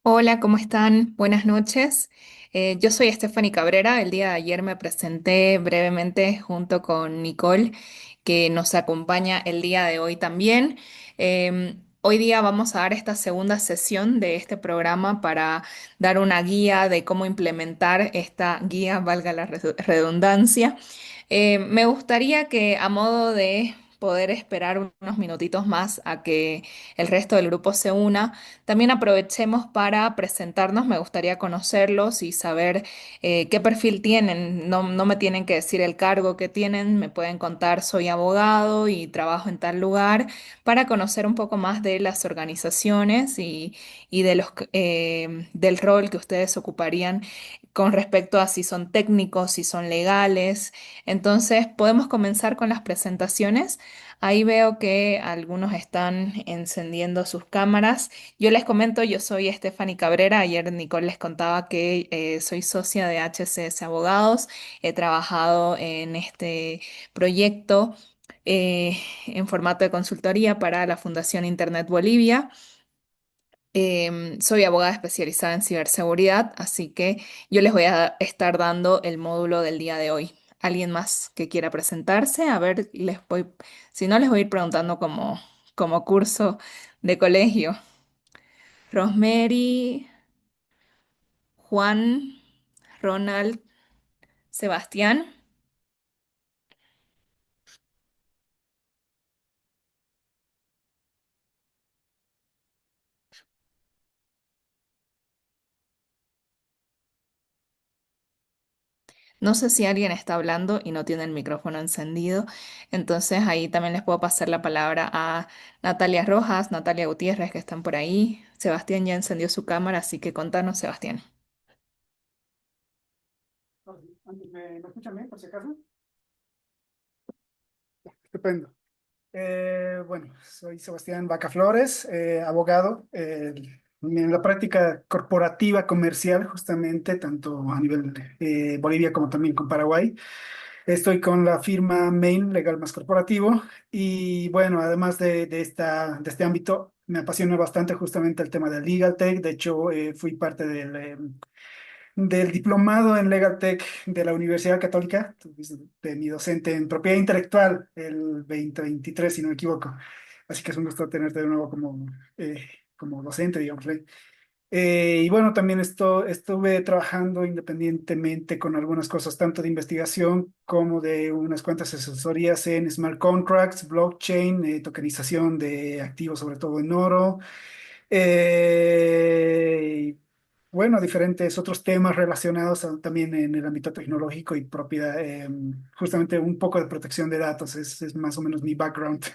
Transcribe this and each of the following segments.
Hola, ¿cómo están? Buenas noches. Yo soy Stephanie Cabrera. El día de ayer me presenté brevemente junto con Nicole, que nos acompaña el día de hoy también. Hoy día vamos a dar esta segunda sesión de este programa para dar una guía de cómo implementar esta guía, valga la redundancia. Me gustaría que a modo de poder esperar unos minutitos más a que el resto del grupo se una, también aprovechemos para presentarnos. Me gustaría conocerlos y saber qué perfil tienen. No me tienen que decir el cargo que tienen, me pueden contar soy abogado y trabajo en tal lugar para conocer un poco más de las organizaciones y de del rol que ustedes ocuparían con respecto a si son técnicos, si son legales. Entonces, podemos comenzar con las presentaciones. Ahí veo que algunos están encendiendo sus cámaras. Yo les comento, yo soy Stephanie Cabrera. Ayer Nicole les contaba que soy socia de HCS Abogados. He trabajado en este proyecto en formato de consultoría para la Fundación Internet Bolivia. Soy abogada especializada en ciberseguridad, así que yo les voy a estar dando el módulo del día de hoy. ¿Alguien más que quiera presentarse? A ver, si no, les voy a ir preguntando como curso de colegio. Rosemary, Juan, Ronald, Sebastián. No sé si alguien está hablando y no tiene el micrófono encendido, entonces ahí también les puedo pasar la palabra a Natalia Rojas, Natalia Gutiérrez, que están por ahí. Sebastián ya encendió su cámara, así que contanos, Sebastián. ¿Me escuchan bien, por si acaso? Estupendo. Bueno, soy Sebastián Vaca Flores, abogado en la práctica corporativa comercial, justamente, tanto a nivel Bolivia como también con Paraguay. Estoy con la firma Main Legal Más Corporativo y bueno, además de este ámbito, me apasiona bastante justamente el tema del Legal Tech. De hecho, fui parte del diplomado en Legal Tech de la Universidad Católica, de mi docente en propiedad intelectual el 2023, si no me equivoco. Así que es un gusto tenerte de nuevo como docente, digamos. Y bueno, también estuve trabajando independientemente con algunas cosas, tanto de investigación como de unas cuantas asesorías en smart contracts, blockchain, tokenización de activos, sobre todo en oro. Y bueno, diferentes otros temas relacionados también en el ámbito tecnológico y propiedad, justamente un poco de protección de datos, es más o menos mi background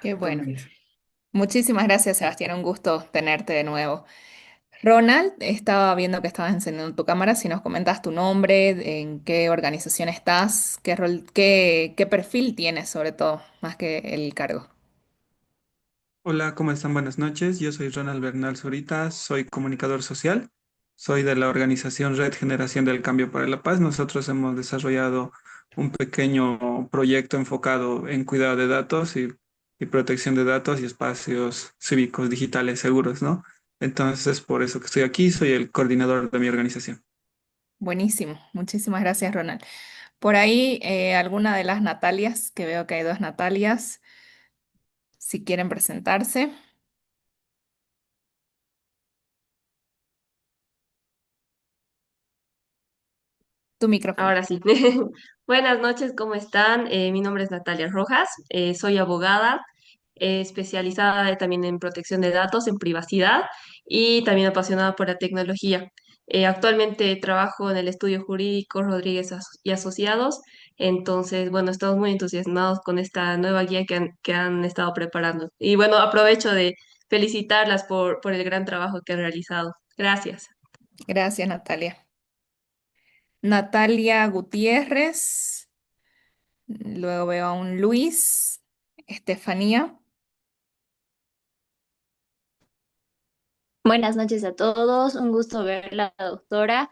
Qué bueno. actualmente. Muchísimas gracias, Sebastián. Un gusto tenerte de nuevo. Ronald, estaba viendo que estabas encendiendo tu cámara. Si nos comentas tu nombre, en qué organización estás, qué rol, qué perfil tienes, sobre todo, más que el cargo. Hola, ¿cómo están? Buenas noches. Yo soy Ronald Bernal Zurita, soy comunicador social, soy de la organización Red Generación del Cambio para la Paz. Nosotros hemos desarrollado un pequeño proyecto enfocado en cuidado de datos y protección de datos y espacios cívicos digitales seguros, ¿no? Entonces, es por eso que estoy aquí, soy el coordinador de mi organización. Buenísimo. Muchísimas gracias, Ronald. Por ahí, alguna de las Natalias, que veo que hay dos Natalias, si quieren presentarse, tu micrófono. Ahora sí. Buenas noches, ¿cómo están? Mi nombre es Natalia Rojas, soy abogada, especializada también en protección de datos, en privacidad y también apasionada por la tecnología. Actualmente trabajo en el estudio jurídico Rodríguez y Asociados, entonces, bueno, estamos muy entusiasmados con esta nueva guía que han estado preparando. Y bueno, aprovecho de felicitarlas por el gran trabajo que han realizado. Gracias. Gracias, Natalia. Natalia Gutiérrez, luego veo a un Luis, Estefanía. Buenas noches a todos, un gusto verla, doctora.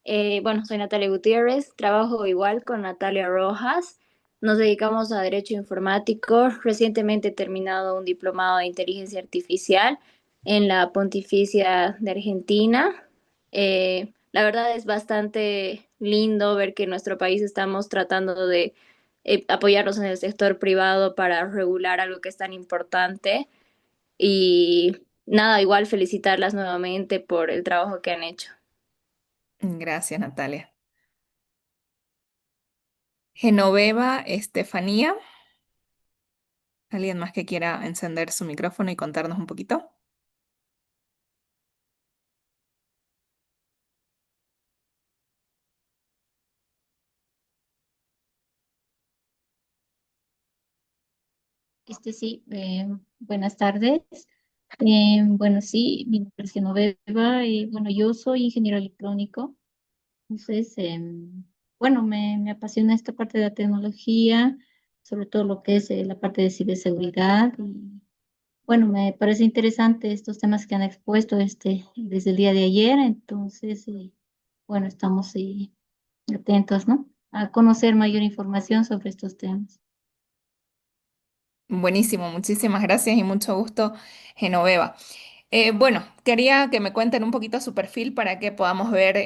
Bueno, soy Natalia Gutiérrez, trabajo igual con Natalia Rojas. Nos dedicamos a Derecho Informático. Recientemente he terminado un diplomado de Inteligencia Artificial en la Pontificia de Argentina. La verdad es bastante lindo ver que en nuestro país estamos tratando de apoyarnos en el sector privado para regular algo que es tan importante. Y nada, igual felicitarlas nuevamente por el trabajo que han hecho. Gracias, Natalia. Genoveva Estefanía, ¿alguien más que quiera encender su micrófono y contarnos un poquito? Sí, buenas tardes. Bueno, sí, mi nombre es Genoveva y bueno, yo soy ingeniero electrónico. Entonces, bueno, me apasiona esta parte de la tecnología, sobre todo lo que es la parte de ciberseguridad. Y bueno, me parece interesante estos temas que han expuesto desde el día de ayer. Entonces, bueno, estamos atentos, ¿no? A conocer mayor información sobre estos temas. Buenísimo, muchísimas gracias y mucho gusto, Genoveva. Bueno, quería que me cuenten un poquito su perfil para que podamos ver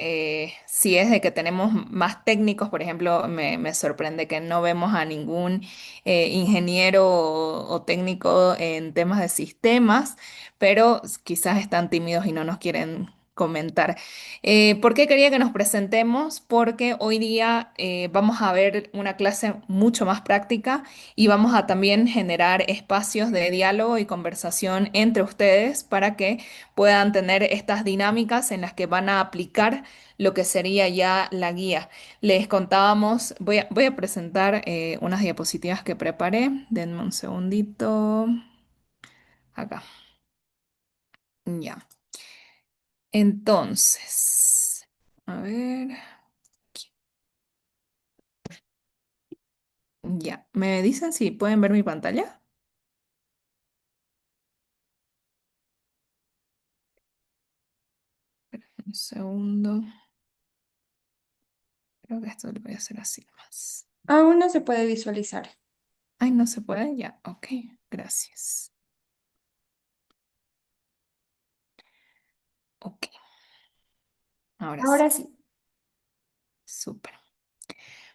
si es de que tenemos más técnicos. Por ejemplo, me sorprende que no vemos a ningún ingeniero o técnico en temas de sistemas, pero quizás están tímidos y no nos quieren comentar. ¿Por qué quería que nos presentemos? Porque hoy día vamos a ver una clase mucho más práctica y vamos a también generar espacios de diálogo y conversación entre ustedes para que puedan tener estas dinámicas en las que van a aplicar lo que sería ya la guía. Les contábamos, voy a presentar unas diapositivas que preparé. Denme un segundito. Acá. Ya. Entonces, a ver. Ya. ¿Me dicen si pueden ver mi pantalla? Un segundo. Creo que esto lo voy a hacer así nomás. Aún no se puede visualizar. Ay, no se puede, ya. Ok, gracias. Ok, ahora sí. Ahora sí. Súper.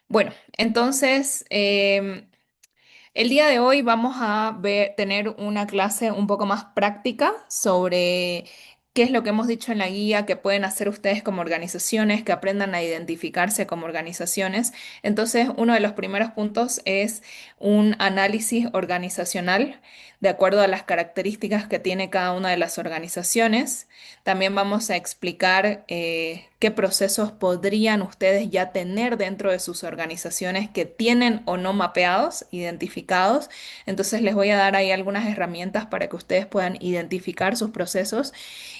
Bueno, entonces, el día de hoy vamos a tener una clase un poco más práctica sobre qué es lo que hemos dicho en la guía que pueden hacer ustedes como organizaciones, que aprendan a identificarse como organizaciones. Entonces, uno de los primeros puntos es un análisis organizacional de acuerdo a las características que tiene cada una de las organizaciones. También vamos a explicar qué procesos podrían ustedes ya tener dentro de sus organizaciones que tienen o no mapeados, identificados. Entonces les voy a dar ahí algunas herramientas para que ustedes puedan identificar sus procesos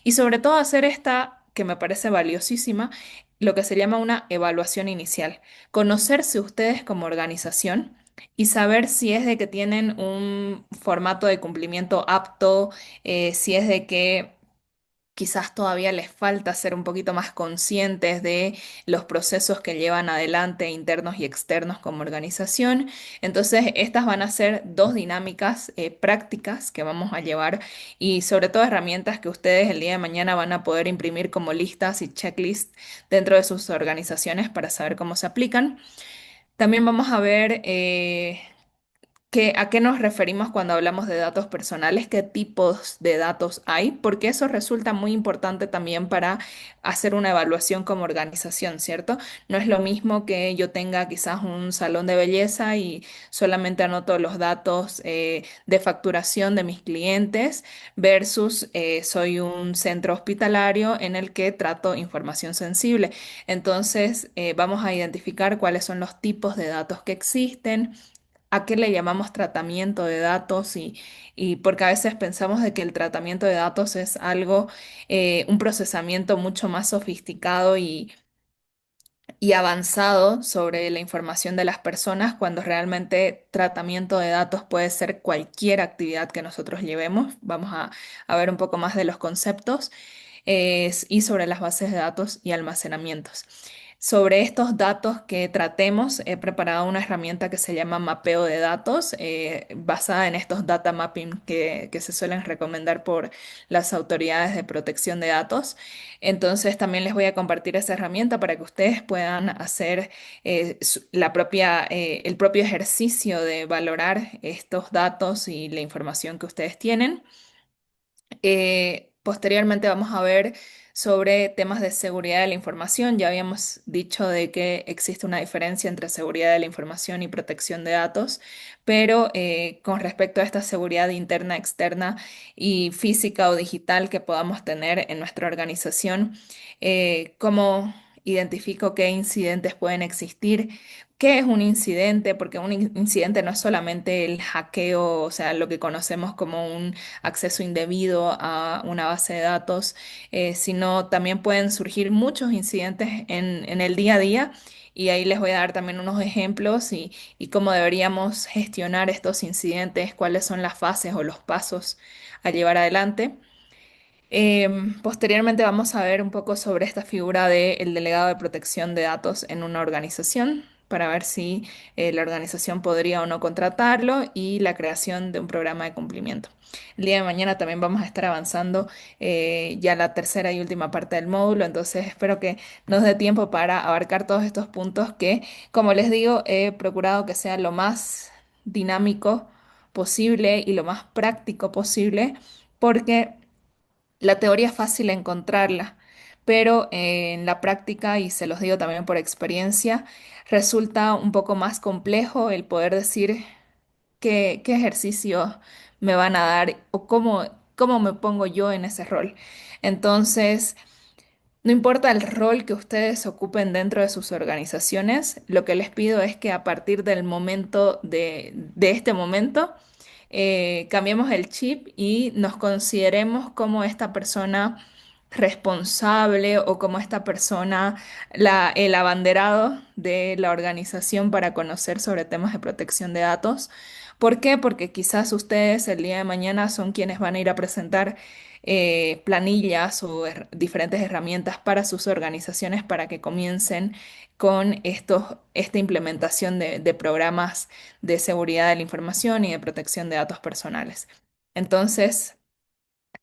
y sobre todo hacer esta, que me parece valiosísima, lo que se llama una evaluación inicial. Conocerse ustedes como organización. Y saber si es de que tienen un formato de cumplimiento apto, si es de que quizás todavía les falta ser un poquito más conscientes de los procesos que llevan adelante internos y externos como organización. Entonces, estas van a ser dos dinámicas prácticas que vamos a llevar y sobre todo herramientas que ustedes el día de mañana van a poder imprimir como listas y checklists dentro de sus organizaciones para saber cómo se aplican. También vamos a ver ¿a qué nos referimos cuando hablamos de datos personales? ¿Qué tipos de datos hay? Porque eso resulta muy importante también para hacer una evaluación como organización, ¿cierto? No es lo mismo que yo tenga quizás un salón de belleza y solamente anoto los datos de facturación de mis clientes versus soy un centro hospitalario en el que trato información sensible. Entonces, vamos a identificar cuáles son los tipos de datos que existen, a qué le llamamos tratamiento de datos y porque a veces pensamos de que el tratamiento de datos es algo, un procesamiento mucho más sofisticado y avanzado sobre la información de las personas, cuando realmente tratamiento de datos puede ser cualquier actividad que nosotros llevemos. Vamos a ver un poco más de los conceptos y sobre las bases de datos y almacenamientos. sobre estos datos que tratemos, he preparado una herramienta que se llama mapeo de datos, basada en estos data mapping que se suelen recomendar por las autoridades de protección de datos. Entonces también les voy a compartir esa herramienta para que ustedes puedan hacer el propio ejercicio de valorar estos datos y la información que ustedes tienen. Posteriormente vamos a ver sobre temas de seguridad de la información. Ya habíamos dicho de que existe una diferencia entre seguridad de la información y protección de datos, pero con respecto a esta seguridad interna, externa y física o digital que podamos tener en nuestra organización, ¿cómo identifico qué incidentes pueden existir? ¿Qué es un incidente? Porque un incidente no es solamente el hackeo, o sea, lo que conocemos como un acceso indebido a una base de datos, sino también pueden surgir muchos incidentes en el día a día. Y ahí les voy a dar también unos ejemplos y cómo deberíamos gestionar estos incidentes, cuáles son las fases o los pasos a llevar adelante. Posteriormente vamos a ver un poco sobre esta figura del delegado de protección de datos en una organización para ver si la organización podría o no contratarlo y la creación de un programa de cumplimiento. El día de mañana también vamos a estar avanzando ya la tercera y última parte del módulo, entonces espero que nos dé tiempo para abarcar todos estos puntos que, como les digo, he procurado que sea lo más dinámico posible y lo más práctico posible porque la teoría es fácil encontrarla, pero en la práctica, y se los digo también por experiencia, resulta un poco más complejo el poder decir qué ejercicio me van a dar o cómo me pongo yo en ese rol. Entonces, no importa el rol que ustedes ocupen dentro de sus organizaciones, lo que les pido es que a partir del momento de este momento, cambiemos el chip y nos consideremos como esta persona responsable o como esta persona, el abanderado de la organización para conocer sobre temas de protección de datos. ¿Por qué? Porque quizás ustedes el día de mañana son quienes van a ir a presentar planillas o diferentes herramientas para sus organizaciones para que comiencen con esta implementación de programas de seguridad de la información y de protección de datos personales. Entonces,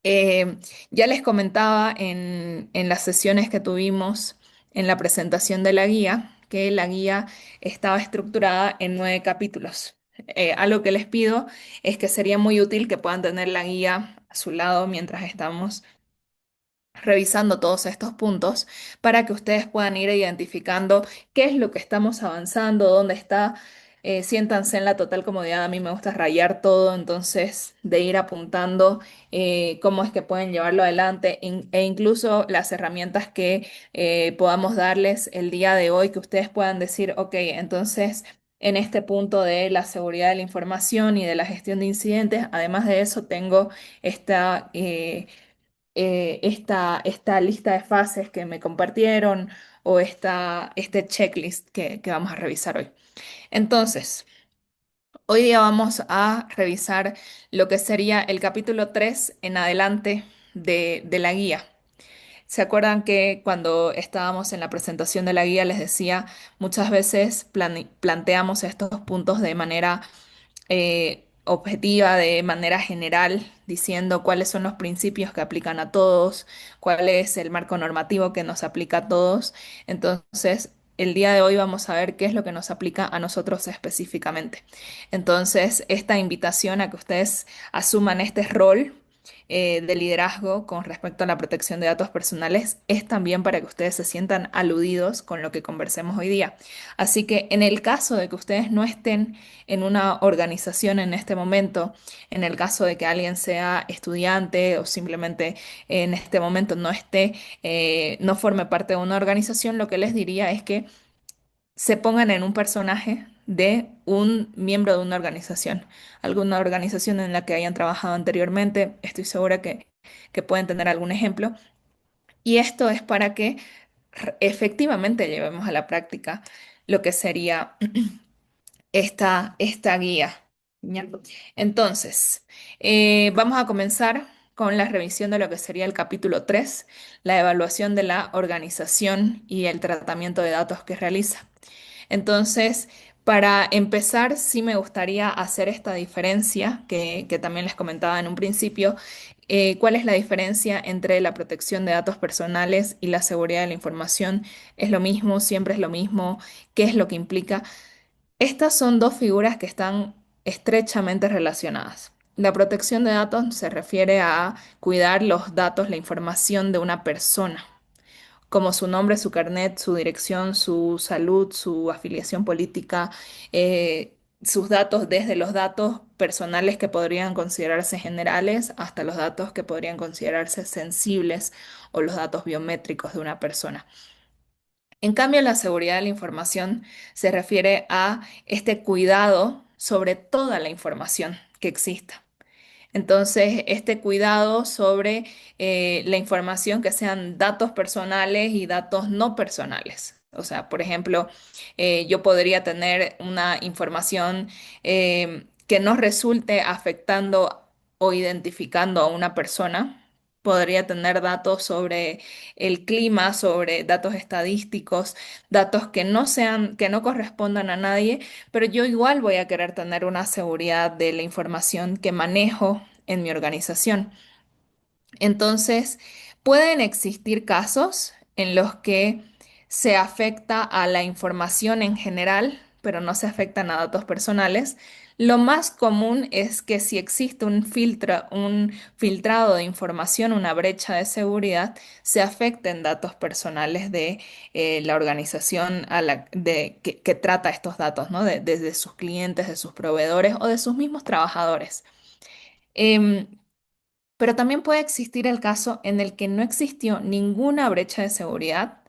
eh, ya les comentaba en las sesiones que tuvimos en la presentación de la guía, que la guía estaba estructurada en 9 capítulos. Algo que les pido es que sería muy útil que puedan tener la guía a su lado mientras estamos revisando todos estos puntos para que ustedes puedan ir identificando qué es lo que estamos avanzando, dónde está. Siéntanse en la total comodidad. A mí me gusta rayar todo, entonces de ir apuntando cómo es que pueden llevarlo adelante e incluso las herramientas que podamos darles el día de hoy, que ustedes puedan decir, ok, entonces en este punto de la seguridad de la información y de la gestión de incidentes, además de eso tengo esta esta lista de fases que me compartieron o este checklist que vamos a revisar hoy. Entonces, hoy día vamos a revisar lo que sería el capítulo 3 en adelante de la guía. ¿Se acuerdan que cuando estábamos en la presentación de la guía les decía, muchas veces planteamos estos puntos de manera objetiva, de manera general, diciendo cuáles son los principios que aplican a todos, cuál es el marco normativo que nos aplica a todos? Entonces, el día de hoy vamos a ver qué es lo que nos aplica a nosotros específicamente. Entonces, esta invitación a que ustedes asuman este rol de liderazgo con respecto a la protección de datos personales es también para que ustedes se sientan aludidos con lo que conversemos hoy día. Así que en el caso de que ustedes no estén en una organización en este momento, en el caso de que alguien sea estudiante o simplemente en este momento no esté, no forme parte de una organización, lo que les diría es que se pongan en un personaje de un miembro de una organización, alguna organización en la que hayan trabajado anteriormente. Estoy segura que pueden tener algún ejemplo. Y esto es para que efectivamente llevemos a la práctica lo que sería esta guía. ¿Ya? Entonces, vamos a comenzar con la revisión de lo que sería el capítulo 3, la evaluación de la organización y el tratamiento de datos que realiza. Entonces, para empezar, sí me gustaría hacer esta diferencia que también les comentaba en un principio. ¿Cuál es la diferencia entre la protección de datos personales y la seguridad de la información? ¿Es lo mismo? ¿Siempre es lo mismo? ¿Qué es lo que implica? Estas son dos figuras que están estrechamente relacionadas. La protección de datos se refiere a cuidar los datos, la información de una persona, como su nombre, su carnet, su dirección, su salud, su afiliación política, sus datos, desde los datos personales que podrían considerarse generales hasta los datos que podrían considerarse sensibles o los datos biométricos de una persona. En cambio, la seguridad de la información se refiere a este cuidado sobre toda la información que exista. Entonces, este cuidado sobre la información que sean datos personales y datos no personales. O sea, por ejemplo, yo podría tener una información que no resulte afectando o identificando a una persona. Podría tener datos sobre el clima, sobre datos estadísticos, datos que no sean, que no correspondan a nadie, pero yo igual voy a querer tener una seguridad de la información que manejo en mi organización. Entonces, pueden existir casos en los que se afecta a la información en general, pero no se afectan a datos personales. Lo más común es que si existe un filtrado de información, una brecha de seguridad, se afecten datos personales de la organización que trata estos datos, ¿no? Desde sus clientes, de sus proveedores o de sus mismos trabajadores. Em, pero también puede existir el caso en el que no existió ninguna brecha de seguridad,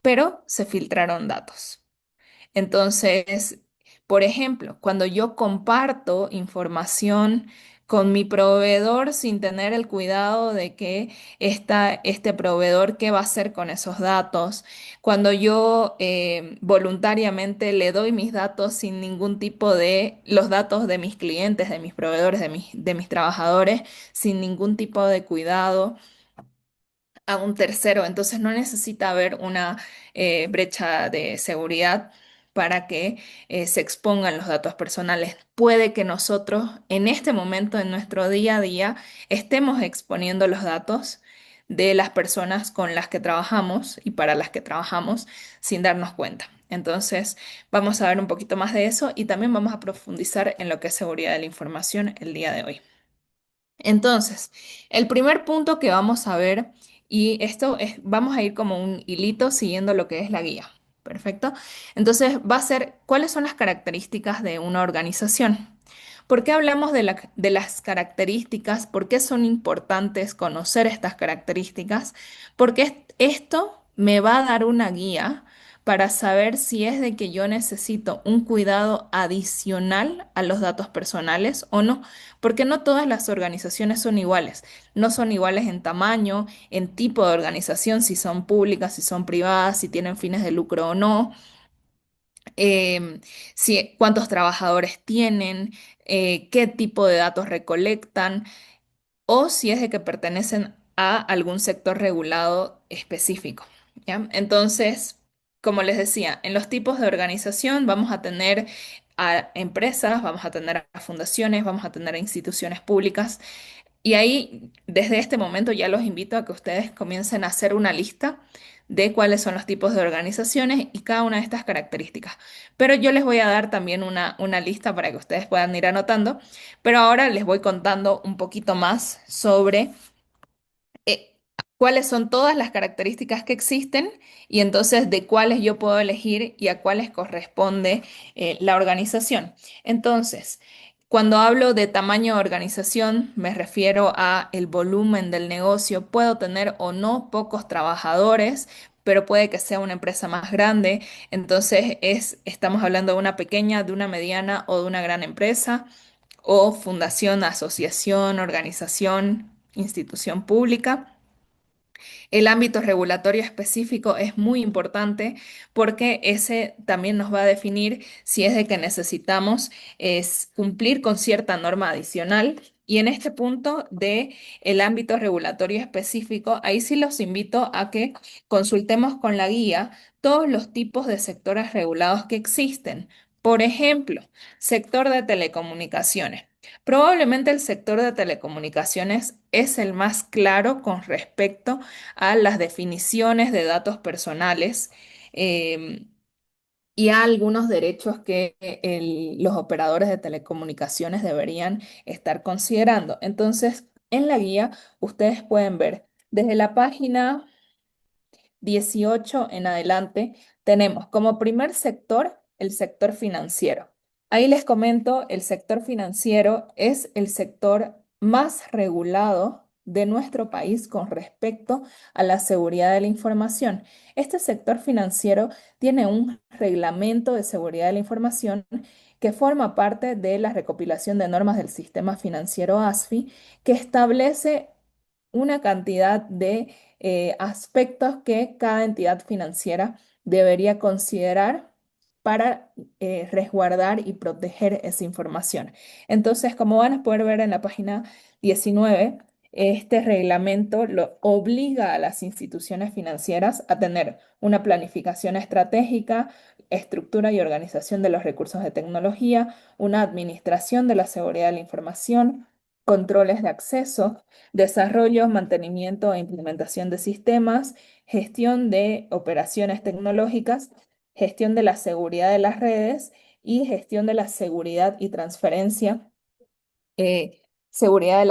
pero se filtraron datos. Entonces, por ejemplo, cuando yo comparto información con mi proveedor sin tener el cuidado de que este proveedor, qué va a hacer con esos datos, cuando yo voluntariamente le doy mis datos sin ningún tipo de los datos de mis clientes, de mis proveedores, de mis trabajadores, sin ningún tipo de cuidado a un tercero, entonces no necesita haber una brecha de seguridad para que se expongan los datos personales. Puede que nosotros en este momento, en nuestro día a día, estemos exponiendo los datos de las personas con las que trabajamos y para las que trabajamos sin darnos cuenta. Entonces, vamos a ver un poquito más de eso y también vamos a profundizar en lo que es seguridad de la información el día de hoy. Entonces, el primer punto que vamos a ver, y esto es, vamos a ir como un hilito siguiendo lo que es la guía. Perfecto. Entonces, va a ser cuáles son las características de una organización. ¿Por qué hablamos de las características? ¿Por qué son importantes conocer estas características? Porque esto me va a dar una guía para saber si es de que yo necesito un cuidado adicional a los datos personales o no, porque no todas las organizaciones son iguales, no son iguales en tamaño, en tipo de organización, si son públicas, si son privadas, si tienen fines de lucro o no, cuántos trabajadores tienen, qué tipo de datos recolectan o si es de que pertenecen a algún sector regulado específico, ¿ya? Entonces, como les decía, en los tipos de organización vamos a tener a empresas, vamos a tener a fundaciones, vamos a tener a instituciones públicas. Y ahí, desde este momento, ya los invito a que ustedes comiencen a hacer una lista de cuáles son los tipos de organizaciones y cada una de estas características. Pero yo les voy a dar también una lista para que ustedes puedan ir anotando. Pero ahora les voy contando un poquito más sobre eh, cuáles son todas las características que existen y entonces de cuáles yo puedo elegir y a cuáles corresponde la organización. Entonces, cuando hablo de tamaño de organización, me refiero a el volumen del negocio. Puedo tener o no pocos trabajadores, pero puede que sea una empresa más grande. Entonces, estamos hablando de una pequeña, de una mediana o de una gran empresa o fundación, asociación, organización, institución pública. El ámbito regulatorio específico es muy importante porque ese también nos va a definir si es de que necesitamos cumplir con cierta norma adicional Y en este punto de el ámbito regulatorio específico, ahí sí los invito a que consultemos con la guía todos los tipos de sectores regulados que existen. Por ejemplo, sector de telecomunicaciones. Probablemente el sector de telecomunicaciones es el más claro con respecto a las definiciones de datos personales. em, y a algunos derechos que los operadores de telecomunicaciones deberían estar considerando. Entonces, en la guía ustedes pueden ver desde la página 18 en adelante, tenemos como primer sector el sector financiero. Ahí les comento, el sector financiero es el sector más regulado de nuestro país con respecto a la seguridad de la información. Este sector financiero tiene un reglamento de seguridad de la información que forma parte de la recopilación de normas del sistema financiero ASFI, que establece una cantidad de aspectos que cada entidad financiera debería considerar para resguardar y proteger esa información. Entonces, como van a poder ver en la página 19, este reglamento lo obliga a las instituciones financieras a tener una planificación estratégica, estructura y organización de los recursos de tecnología, una administración de la seguridad de la información, controles de acceso, desarrollo, mantenimiento e implementación de sistemas, gestión de operaciones tecnológicas, gestión de la seguridad de las redes y gestión de la seguridad y transferencia, seguridad de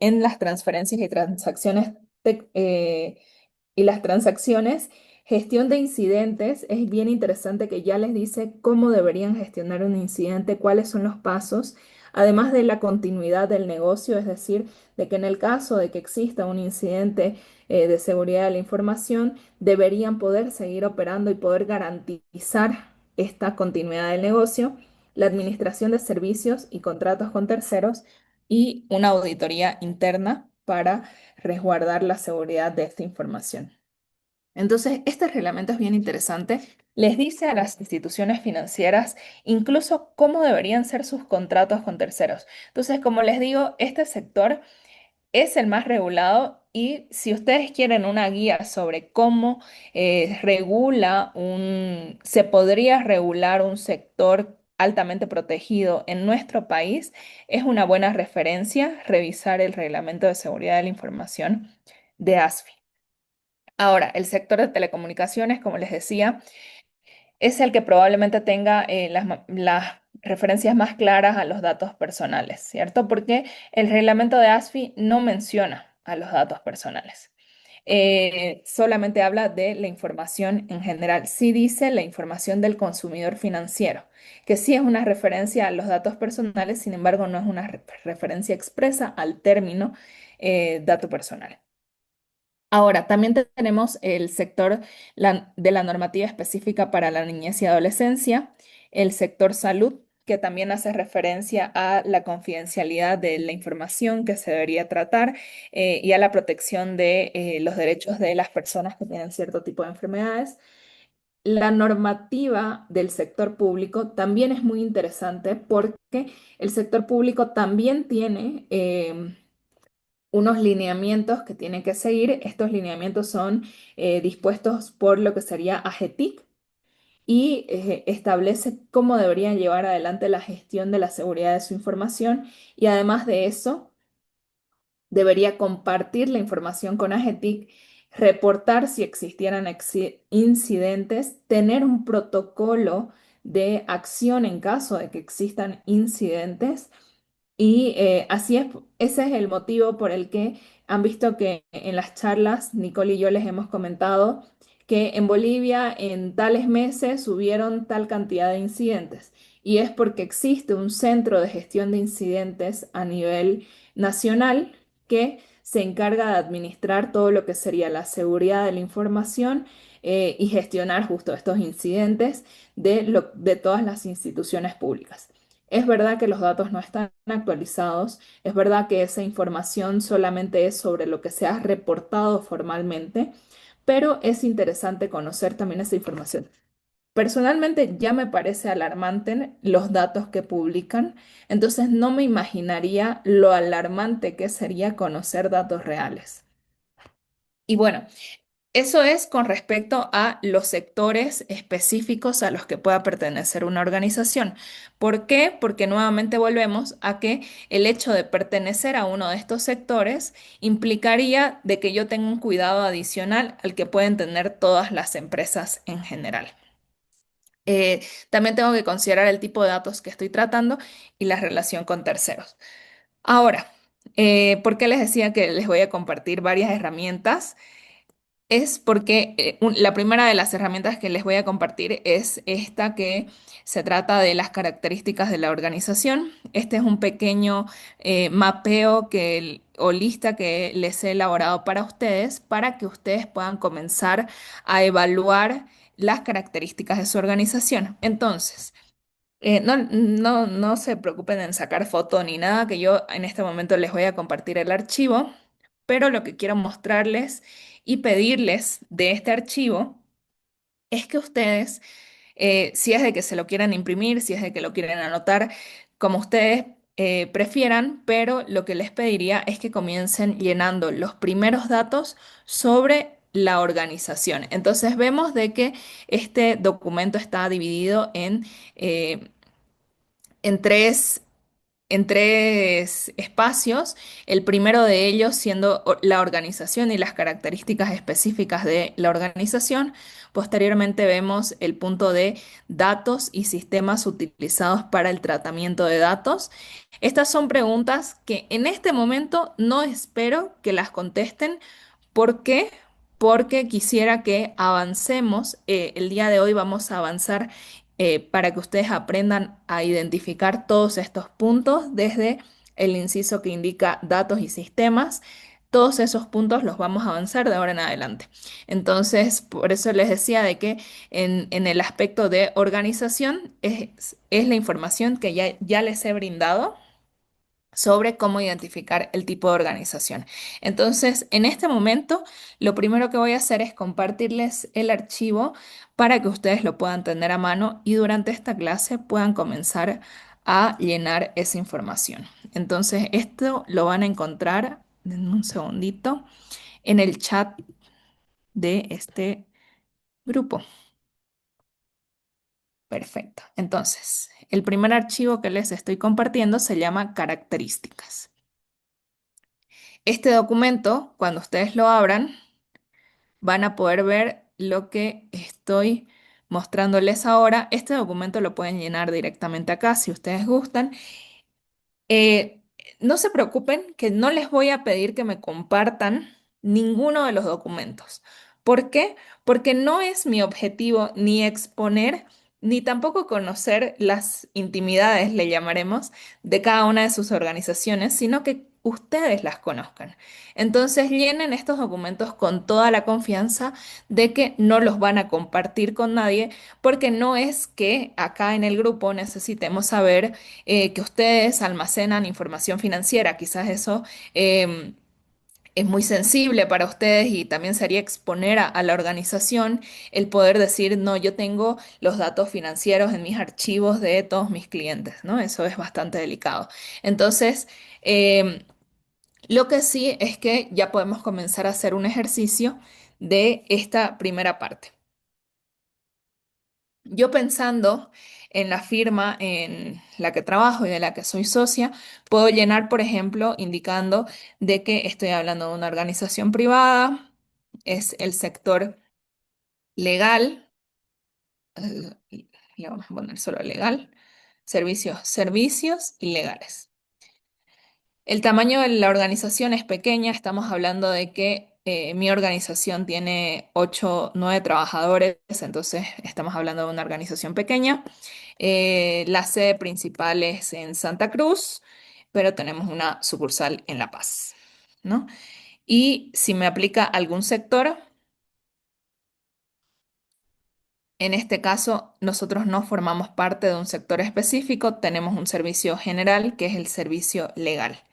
en las transferencias y transacciones y las transacciones. Gestión de incidentes, es bien interesante que ya les dice cómo deberían gestionar un incidente, cuáles son los pasos, además de la continuidad del negocio, es decir, de que en el caso de que exista un incidente de seguridad de la información, deberían poder seguir operando y poder garantizar esta continuidad del negocio, la administración de servicios y contratos con terceros y una auditoría interna para resguardar la seguridad de esta información. Entonces, este reglamento es bien interesante. Les dice a las instituciones financieras incluso cómo deberían ser sus contratos con terceros. Entonces, como les digo, este sector es el más regulado y si ustedes quieren una guía sobre cómo se podría regular un sector altamente protegido en nuestro país, es una buena referencia revisar el Reglamento de Seguridad de la Información de ASFI. Ahora, el sector de telecomunicaciones, como les decía, es el que probablemente tenga las referencias más claras a los datos personales, ¿cierto? Porque el reglamento de ASFI no menciona a los datos personales. Solamente habla de la información en general. Sí dice la información del consumidor financiero, que sí es una referencia a los datos personales, sin embargo, no es una referencia expresa al término dato personal. Ahora, también tenemos el sector de la normativa específica para la niñez y adolescencia, el sector salud, que también hace referencia a la confidencialidad de la información que se debería tratar y a la protección de los derechos de las personas que tienen cierto tipo de enfermedades. La normativa del sector público también es muy interesante porque el sector público también tiene unos lineamientos que tiene que seguir. Estos lineamientos son dispuestos por lo que sería AGETIC y establece cómo deberían llevar adelante la gestión de la seguridad de su información y además de eso debería compartir la información con AGETIC, reportar si existieran incidentes, tener un protocolo de acción en caso de que existan incidentes y así es, ese es el motivo por el que han visto que en las charlas, Nicole y yo les hemos comentado que en Bolivia en tales meses hubieron tal cantidad de incidentes. Y es porque existe un centro de gestión de incidentes a nivel nacional que se encarga de administrar todo lo que sería la seguridad de la información y gestionar justo estos incidentes de todas las instituciones públicas. Es verdad que los datos no están actualizados, es verdad que esa información solamente es sobre lo que se ha reportado formalmente, pero es interesante conocer también esa información. Personalmente ya me parece alarmante los datos que publican, entonces no me imaginaría lo alarmante que sería conocer datos reales. Y bueno, eso es con respecto a los sectores específicos a los que pueda pertenecer una organización. ¿Por qué? Porque nuevamente volvemos a que el hecho de pertenecer a uno de estos sectores implicaría de que yo tenga un cuidado adicional al que pueden tener todas las empresas en general. También tengo que considerar el tipo de datos que estoy tratando y la relación con terceros. Ahora, ¿por qué les decía que les voy a compartir varias herramientas? Es porque la primera de las herramientas que les voy a compartir es esta que se trata de las características de la organización. Este es un pequeño mapeo o lista que les he elaborado para ustedes para que ustedes puedan comenzar a evaluar las características de su organización. Entonces, no se preocupen en sacar foto ni nada, que yo en este momento les voy a compartir el archivo, pero lo que quiero mostrarles y pedirles de este archivo es que ustedes, si es de que se lo quieran imprimir, si es de que lo quieren anotar, como ustedes prefieran, pero lo que les pediría es que comiencen llenando los primeros datos sobre la organización. Entonces vemos de que este documento está dividido eh, en tres espacios, el primero de ellos siendo la organización y las características específicas de la organización. Posteriormente vemos el punto de datos y sistemas utilizados para el tratamiento de datos. Estas son preguntas que en este momento no espero que las contesten. ¿Por qué? Porque quisiera que avancemos. El día de hoy vamos a avanzar para que ustedes aprendan a identificar todos estos puntos desde el inciso que indica datos y sistemas. Todos esos puntos los vamos a avanzar de ahora en adelante. Entonces, por eso les decía de que en el aspecto de organización es la información que ya les he brindado sobre cómo identificar el tipo de organización. Entonces, en este momento, lo primero que voy a hacer es compartirles el archivo para que ustedes lo puedan tener a mano y durante esta clase puedan comenzar a llenar esa información. Entonces, esto lo van a encontrar en un segundito en el chat de este grupo. Perfecto. Entonces, el primer archivo que les estoy compartiendo se llama características. Este documento, cuando ustedes lo abran, van a poder ver lo que estoy mostrándoles ahora. Este documento lo pueden llenar directamente acá si ustedes gustan. Eh, no se preocupen que no les voy a pedir que me compartan ninguno de los documentos. ¿Por qué? Porque no es mi objetivo ni exponer ni tampoco conocer las intimidades, le llamaremos, de cada una de sus organizaciones, sino que ustedes las conozcan. Entonces llenen estos documentos con toda la confianza de que no los van a compartir con nadie, porque no es que acá en el grupo necesitemos saber que ustedes almacenan información financiera. Quizás eso es muy sensible para ustedes y también sería exponer a la organización el poder decir, no, yo tengo los datos financieros en mis archivos de todos mis clientes, ¿no? Eso es bastante delicado. Entonces, lo que sí es que ya podemos comenzar a hacer un ejercicio de esta primera parte. Yo pensando en la firma en la que trabajo y de la que soy socia, puedo llenar, por ejemplo, indicando de que estoy hablando de una organización privada, es el sector legal, le vamos a poner solo legal, servicios y legales. El tamaño de la organización es pequeña, estamos hablando de que mi organización tiene 8, 9 trabajadores, entonces estamos hablando de una organización pequeña. La sede principal es en Santa Cruz, pero tenemos una sucursal en La Paz, ¿no? Y si me aplica algún sector, en este caso nosotros no formamos parte de un sector específico, tenemos un servicio general que es el servicio legal.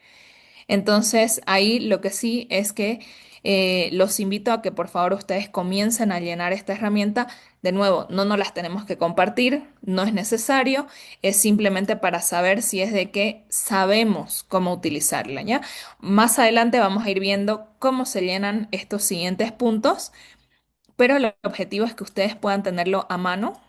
Entonces, ahí lo que sí es que Los invito a que por favor ustedes comiencen a llenar esta herramienta. De nuevo, no nos las tenemos que compartir, no es necesario, es simplemente para saber si es de que sabemos cómo utilizarla, ¿ya? Más adelante vamos a ir viendo cómo se llenan estos siguientes puntos, pero el objetivo es que ustedes puedan tenerlo a mano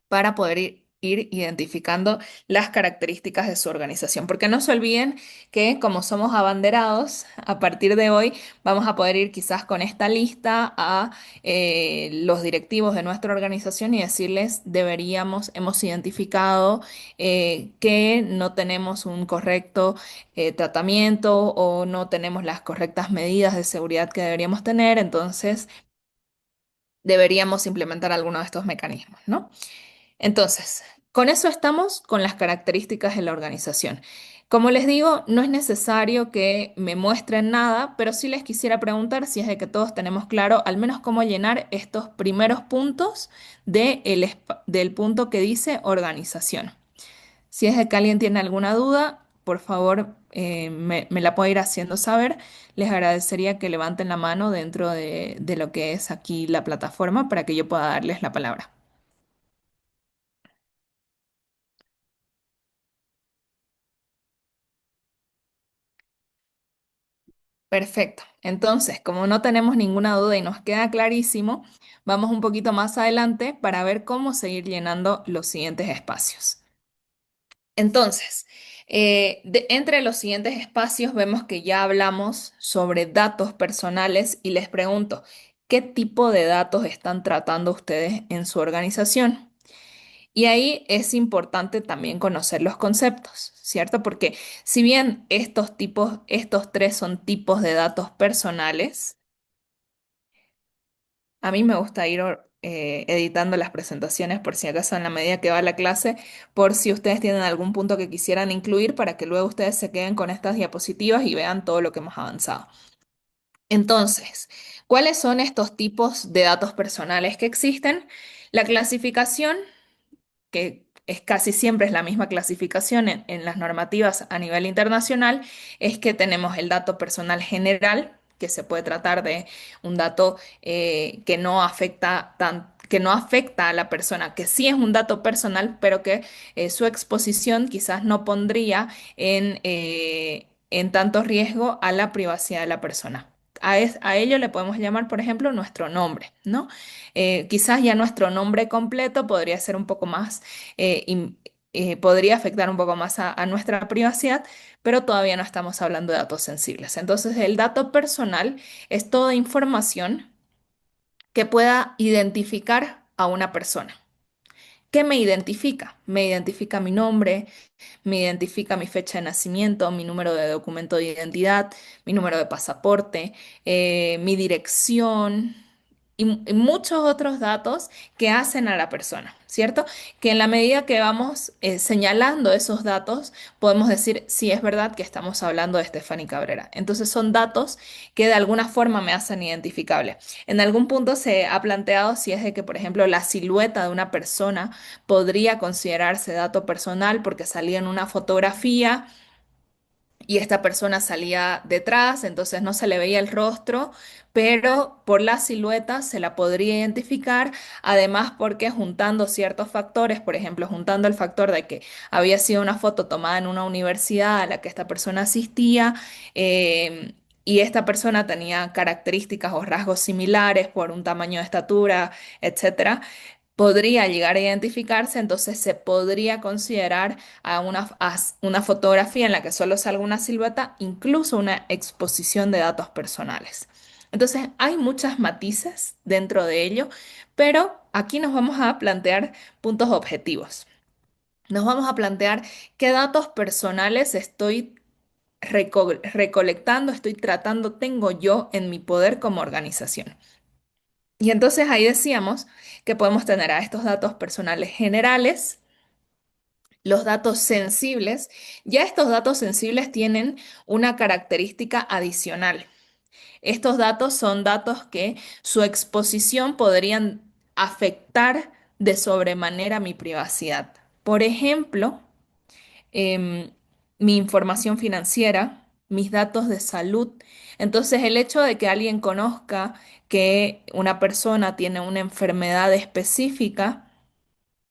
para poder ir identificando las características de su organización. Porque no se olviden que como somos abanderados, a partir de hoy vamos a poder ir quizás con esta lista a los directivos de nuestra organización y decirles, hemos identificado que no tenemos un correcto tratamiento o no tenemos las correctas medidas de seguridad que deberíamos tener, entonces deberíamos implementar alguno de estos mecanismos, ¿no? Entonces, con eso estamos con las características de la organización. Como les digo, no es necesario que me muestren nada, pero sí les quisiera preguntar si es de que todos tenemos claro al menos cómo llenar estos primeros puntos del punto que dice organización. Si es de que alguien tiene alguna duda, por favor, me la puede ir haciendo saber. Les agradecería que levanten la mano dentro de lo que es aquí la plataforma para que yo pueda darles la palabra. Perfecto. Entonces, como no tenemos ninguna duda y nos queda clarísimo, vamos un poquito más adelante para ver cómo seguir llenando los siguientes espacios. Entonces, entre los siguientes espacios vemos que ya hablamos sobre datos personales y les pregunto, ¿qué tipo de datos están tratando ustedes en su organización? Y ahí es importante también conocer los conceptos, ¿cierto? Porque si bien estos tres son tipos de datos personales, a mí me gusta ir editando las presentaciones por si acaso en la medida que va la clase, por si ustedes tienen algún punto que quisieran incluir para que luego ustedes se queden con estas diapositivas y vean todo lo que hemos avanzado. Entonces, ¿cuáles son estos tipos de datos personales que existen? La clasificación que es casi siempre es la misma clasificación en las normativas a nivel internacional, es que tenemos el dato personal general, que se puede tratar de un dato que no afecta a la persona, que sí es un dato personal, pero que su exposición quizás no pondría en tanto riesgo a la privacidad de la persona. A ello le podemos llamar, por ejemplo, nuestro nombre, ¿no? Quizás ya nuestro nombre completo podría ser un poco más, podría afectar un poco más a nuestra privacidad, pero todavía no estamos hablando de datos sensibles. Entonces, el dato personal es toda información que pueda identificar a una persona. ¿Qué me identifica? Me identifica mi nombre, me identifica mi fecha de nacimiento, mi número de documento de identidad, mi número de pasaporte, mi dirección y muchos otros datos que hacen a la persona, ¿cierto? Que en la medida que vamos señalando esos datos, podemos decir si es verdad que estamos hablando de Stephanie Cabrera. Entonces son datos que de alguna forma me hacen identificable. En algún punto se ha planteado si es de que, por ejemplo, la silueta de una persona podría considerarse dato personal porque salía en una fotografía y esta persona salía detrás, entonces no se le veía el rostro, pero por la silueta se la podría identificar, además porque juntando ciertos factores, por ejemplo, juntando el factor de que había sido una foto tomada en una universidad a la que esta persona asistía, y esta persona tenía características o rasgos similares por un tamaño de estatura, etcétera, podría llegar a identificarse, entonces se podría considerar a una fotografía en la que solo salga una silueta, incluso una exposición de datos personales. Entonces, hay muchas matices dentro de ello, pero aquí nos vamos a plantear puntos objetivos. Nos vamos a plantear qué datos personales estoy recolectando, estoy tratando, tengo yo en mi poder como organización. Y entonces ahí decíamos que podemos tener a estos datos personales generales, los datos sensibles. Ya estos datos sensibles tienen una característica adicional. Estos datos son datos que su exposición podrían afectar de sobremanera mi privacidad. Por ejemplo, em, mi información financiera, mis datos de salud. Entonces, el hecho de que alguien conozca que una persona tiene una enfermedad específica,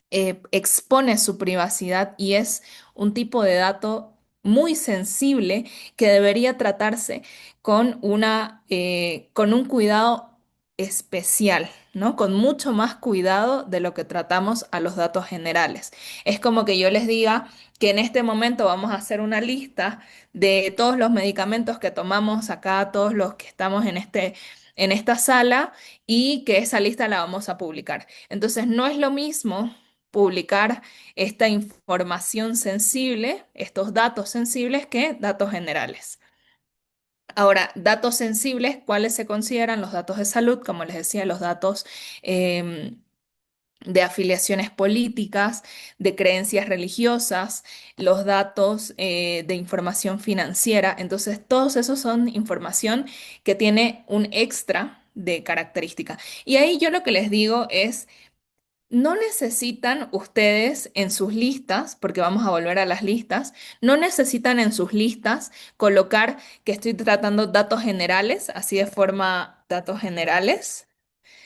expone su privacidad y es un tipo de dato muy sensible que debería tratarse con un cuidado especial, ¿no? Con mucho más cuidado de lo que tratamos a los datos generales. Es como que yo les diga que en este momento vamos a hacer una lista de todos los medicamentos que tomamos acá, todos los que estamos en esta sala, y que esa lista la vamos a publicar. Entonces, no es lo mismo publicar esta información sensible, estos datos sensibles, que datos generales. Ahora, datos sensibles, ¿cuáles se consideran? Los datos de salud, como les decía, los datos em, de afiliaciones políticas, de creencias religiosas, los datos de información financiera. Entonces, todos esos son información que tiene un extra de característica. Y ahí yo lo que les digo es, no necesitan ustedes en sus listas, porque vamos a volver a las listas, no necesitan en sus listas colocar que estoy tratando datos generales, así de forma datos generales,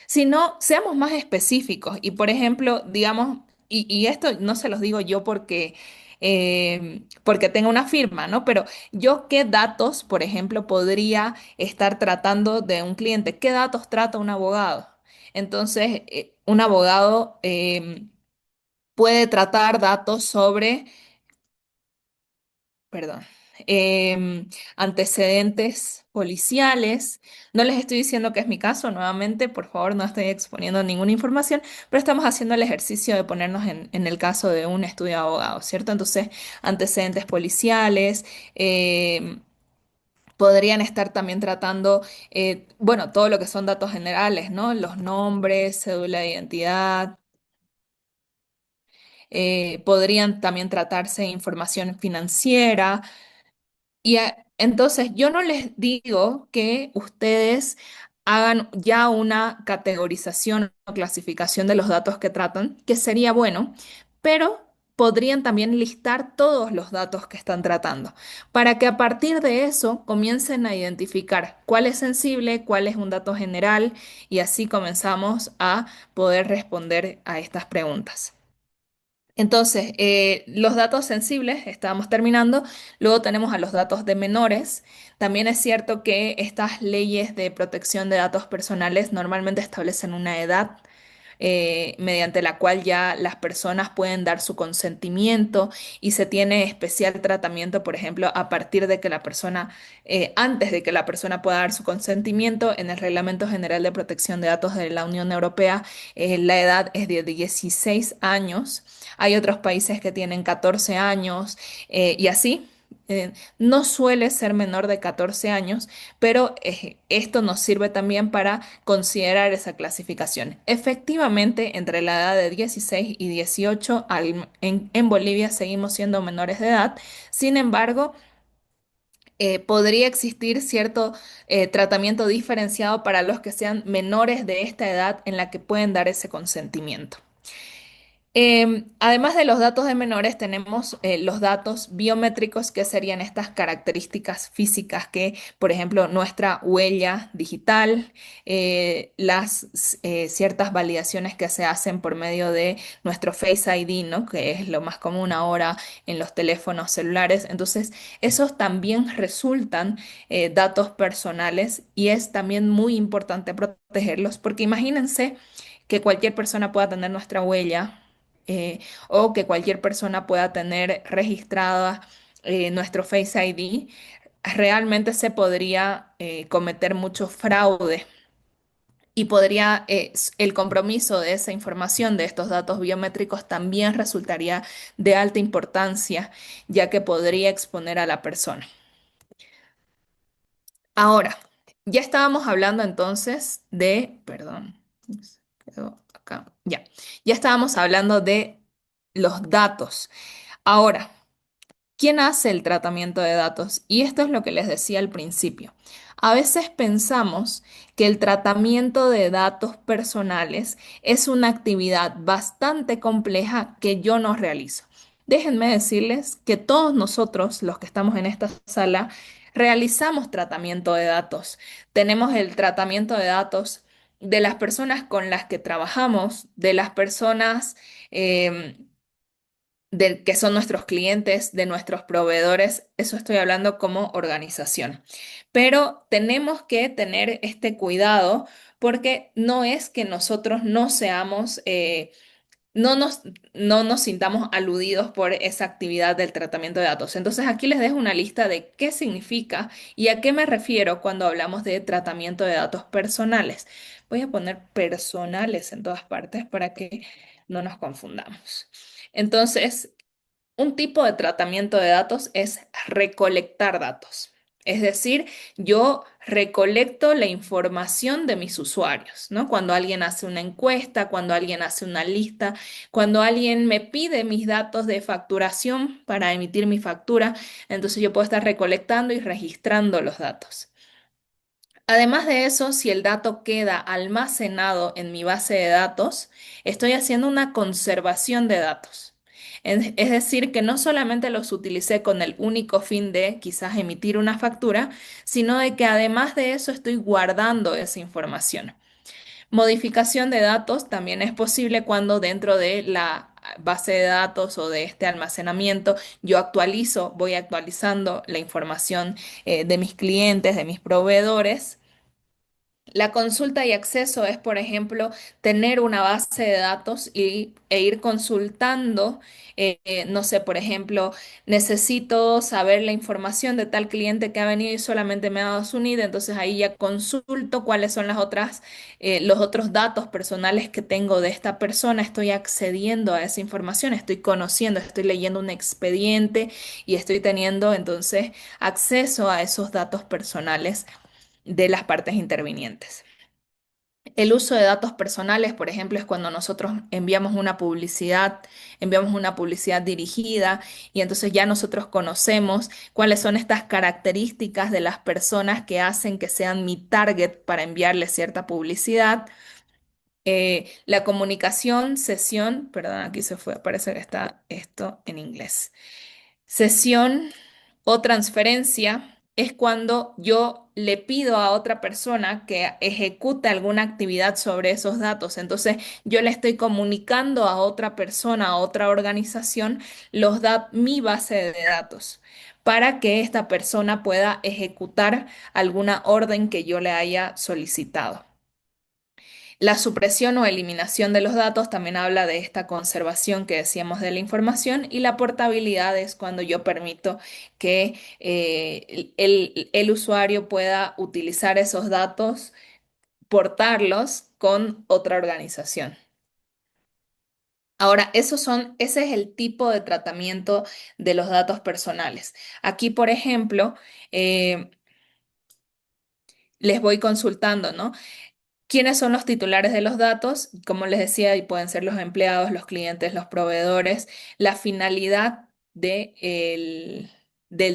sino seamos más específicos. Y por ejemplo, digamos, y esto no se los digo yo porque tengo una firma, ¿no? Pero yo qué datos, por ejemplo, podría estar tratando de un cliente, qué datos trata un abogado. Entonces, un abogado puede tratar datos sobre, perdón, antecedentes policiales. No les estoy diciendo que es mi caso, nuevamente, por favor, no estoy exponiendo ninguna información, pero estamos haciendo el ejercicio de ponernos en el caso de un estudio de abogado, ¿cierto? Entonces, antecedentes policiales. Podrían estar también tratando, bueno, todo lo que son datos generales, ¿no? Los nombres, cédula de identidad. Podrían también tratarse información financiera. Entonces, yo no les digo que ustedes hagan ya una categorización o clasificación de los datos que tratan, que sería bueno, pero podrían también listar todos los datos que están tratando, para que a partir de eso comiencen a identificar cuál es sensible, cuál es un dato general, y así comenzamos a poder responder a estas preguntas. Entonces, los datos sensibles, estábamos terminando, luego tenemos a los datos de menores. También es cierto que estas leyes de protección de datos personales normalmente establecen una edad mediante la cual ya las personas pueden dar su consentimiento, y se tiene especial tratamiento, por ejemplo, a partir de que la persona, antes de que la persona pueda dar su consentimiento, en el Reglamento General de Protección de Datos de la Unión Europea, la edad es de 16 años. Hay otros países que tienen 14 años y así. No suele ser menor de 14 años, pero esto nos sirve también para considerar esa clasificación. Efectivamente, entre la edad de 16 y 18, en Bolivia seguimos siendo menores de edad. Sin embargo, podría existir cierto tratamiento diferenciado para los que sean menores de esta edad en la que pueden dar ese consentimiento. Además de los datos de menores, tenemos los datos biométricos, que serían estas características físicas que, por ejemplo, nuestra huella digital, las ciertas validaciones que se hacen por medio de nuestro Face ID, ¿no? Que es lo más común ahora en los teléfonos celulares. Entonces, esos también resultan datos personales, y es también muy importante protegerlos, porque imagínense que cualquier persona pueda tener nuestra huella, o que cualquier persona pueda tener registrada nuestro Face ID. Realmente se podría cometer mucho fraude, y podría, el compromiso de esa información, de estos datos biométricos, también resultaría de alta importancia, ya que podría exponer a la persona. Ahora, ya estábamos hablando entonces perdón, se quedó acá, ya estábamos hablando de los datos. Ahora, ¿quién hace el tratamiento de datos? Y esto es lo que les decía al principio. A veces pensamos que el tratamiento de datos personales es una actividad bastante compleja que yo no realizo. Déjenme decirles que todos nosotros, los que estamos en esta sala, realizamos tratamiento de datos. Tenemos el tratamiento de datos de las personas con las que trabajamos, de las personas que son nuestros clientes, de nuestros proveedores. Eso estoy hablando como organización. Pero tenemos que tener este cuidado porque no es que nosotros no seamos... no nos, no nos sintamos aludidos por esa actividad del tratamiento de datos. Entonces aquí les dejo una lista de qué significa y a qué me refiero cuando hablamos de tratamiento de datos personales. Voy a poner personales en todas partes para que no nos confundamos. Entonces, un tipo de tratamiento de datos es recolectar datos. Es decir, yo recolecto la información de mis usuarios, ¿no? Cuando alguien hace una encuesta, cuando alguien hace una lista, cuando alguien me pide mis datos de facturación para emitir mi factura, entonces yo puedo estar recolectando y registrando los datos. Además de eso, si el dato queda almacenado en mi base de datos, estoy haciendo una conservación de datos. Es decir, que no solamente los utilicé con el único fin de quizás emitir una factura, sino de que además de eso estoy guardando esa información. Modificación de datos también es posible cuando dentro de la base de datos o de este almacenamiento yo actualizo, voy actualizando la información de mis clientes, de mis proveedores. La consulta y acceso es, por ejemplo, tener una base de datos e ir consultando, no sé, por ejemplo, necesito saber la información de tal cliente que ha venido y solamente me ha dado su NID, entonces ahí ya consulto cuáles son los otros datos personales que tengo de esta persona, estoy accediendo a esa información, estoy conociendo, estoy leyendo un expediente y estoy teniendo entonces acceso a esos datos personales de las partes intervinientes. El uso de datos personales, por ejemplo, es cuando nosotros enviamos una publicidad dirigida y entonces ya nosotros conocemos cuáles son estas características de las personas que hacen que sean mi target para enviarles cierta publicidad. La comunicación, sesión, perdón, aquí se fue, parece que está esto en inglés. Sesión o transferencia es cuando yo le pido a otra persona que ejecute alguna actividad sobre esos datos. Entonces, yo le estoy comunicando a otra persona, a otra organización, mi base de datos para que esta persona pueda ejecutar alguna orden que yo le haya solicitado. La supresión o eliminación de los datos también habla de esta conservación que decíamos de la información y la portabilidad es cuando yo permito que el usuario pueda utilizar esos datos, portarlos con otra organización. Ahora, ese es el tipo de tratamiento de los datos personales. Aquí, por ejemplo, eh, les voy consultando, ¿no? ¿Quiénes son los titulares de los datos? Como les decía, y pueden ser los empleados, los clientes, los proveedores, la finalidad del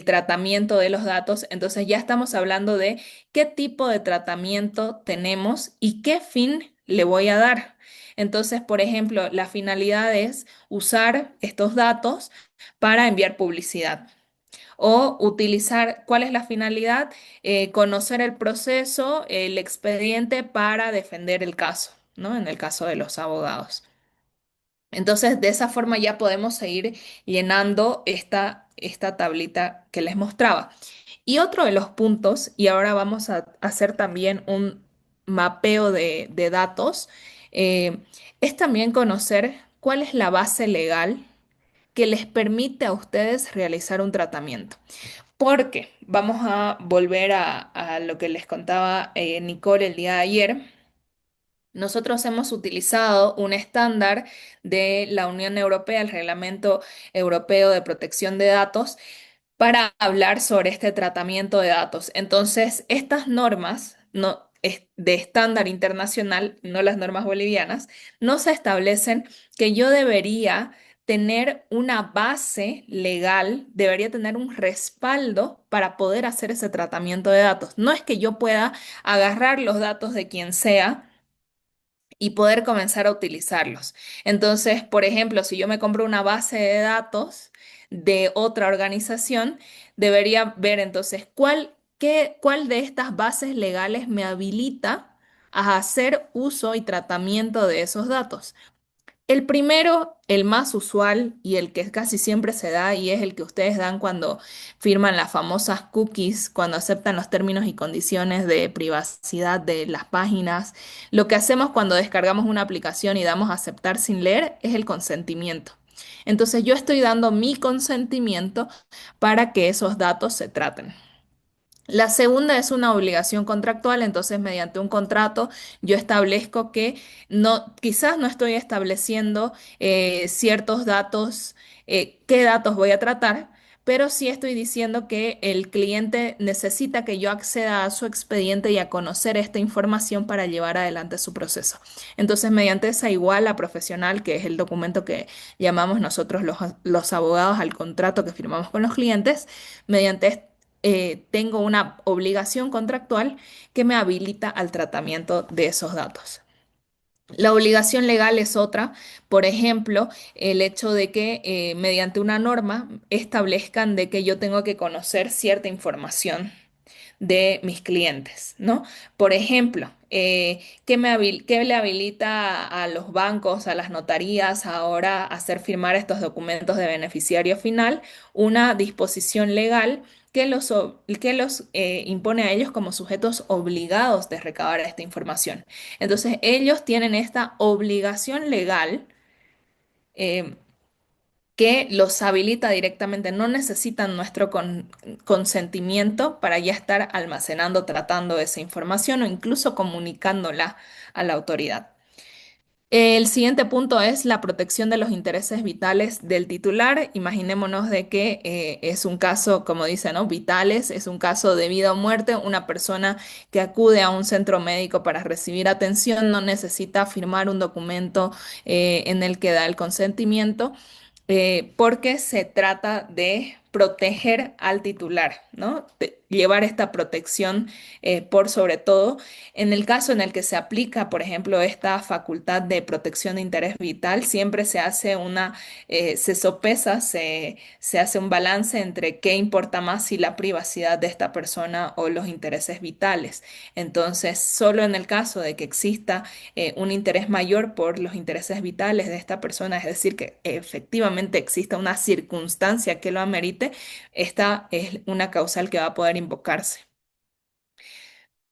tratamiento de los datos. Entonces ya estamos hablando de qué tipo de tratamiento tenemos y qué fin le voy a dar. Entonces, por ejemplo, la finalidad es usar estos datos para enviar publicidad. O utilizar, ¿cuál es la finalidad? Conocer el proceso, el expediente para defender el caso, ¿no? En el caso de los abogados. Entonces, de esa forma ya podemos seguir llenando esta tablita que les mostraba. Y otro de los puntos, y ahora vamos a hacer también un mapeo de datos, eh, es también conocer cuál es la base legal que les permite a ustedes realizar un tratamiento. Porque vamos a volver a lo que les contaba Nicole el día de ayer. Nosotros hemos utilizado un estándar de la Unión Europea, el Reglamento Europeo de Protección de Datos, para hablar sobre este tratamiento de datos. Entonces, estas normas de estándar internacional, no las normas bolivianas, nos establecen que yo debería tener una base legal, debería tener un respaldo para poder hacer ese tratamiento de datos. No es que yo pueda agarrar los datos de quien sea y poder comenzar a utilizarlos. Entonces, por ejemplo, si yo me compro una base de datos de otra organización, debería ver entonces cuál de estas bases legales me habilita a hacer uso y tratamiento de esos datos. El primero, el más usual y el que casi siempre se da y es el que ustedes dan cuando firman las famosas cookies, cuando aceptan los términos y condiciones de privacidad de las páginas. Lo que hacemos cuando descargamos una aplicación y damos a aceptar sin leer es el consentimiento. Entonces yo estoy dando mi consentimiento para que esos datos se traten. La segunda es una obligación contractual, entonces mediante un contrato yo establezco que no, quizás no estoy estableciendo ciertos datos, qué datos voy a tratar, pero sí estoy diciendo que el cliente necesita que yo acceda a su expediente y a conocer esta información para llevar adelante su proceso. Entonces, mediante esa iguala profesional, que es el documento que llamamos nosotros los abogados al contrato que firmamos con los clientes, mediante tengo una obligación contractual que me habilita al tratamiento de esos datos. La obligación legal es otra, por ejemplo, el hecho de que mediante una norma establezcan de que yo tengo que conocer cierta información de mis clientes, ¿no? Por ejemplo, ¿qué le habilita a los bancos, a las notarías ahora a hacer firmar estos documentos de beneficiario final? Una disposición legal que los impone a ellos como sujetos obligados de recabar esta información. Entonces, ellos tienen esta obligación legal eh, que los habilita directamente, no necesitan nuestro consentimiento para ya estar almacenando, tratando esa información o incluso comunicándola a la autoridad. El siguiente punto es la protección de los intereses vitales del titular. Imaginémonos de que es un caso, como dicen, ¿no? Vitales, es un caso de vida o muerte. Una persona que acude a un centro médico para recibir atención no necesita firmar un documento en el que da el consentimiento porque se trata de proteger al titular, ¿no? De llevar esta protección por sobre todo. En el caso en el que se aplica, por ejemplo, esta facultad de protección de interés vital, siempre se hace se sopesa, se hace un balance entre qué importa más, si la privacidad de esta persona o los intereses vitales. Entonces, solo en el caso de que exista un interés mayor por los intereses vitales de esta persona, es decir, que efectivamente exista una circunstancia que lo amerite, esta es una causal que va a poder invocarse.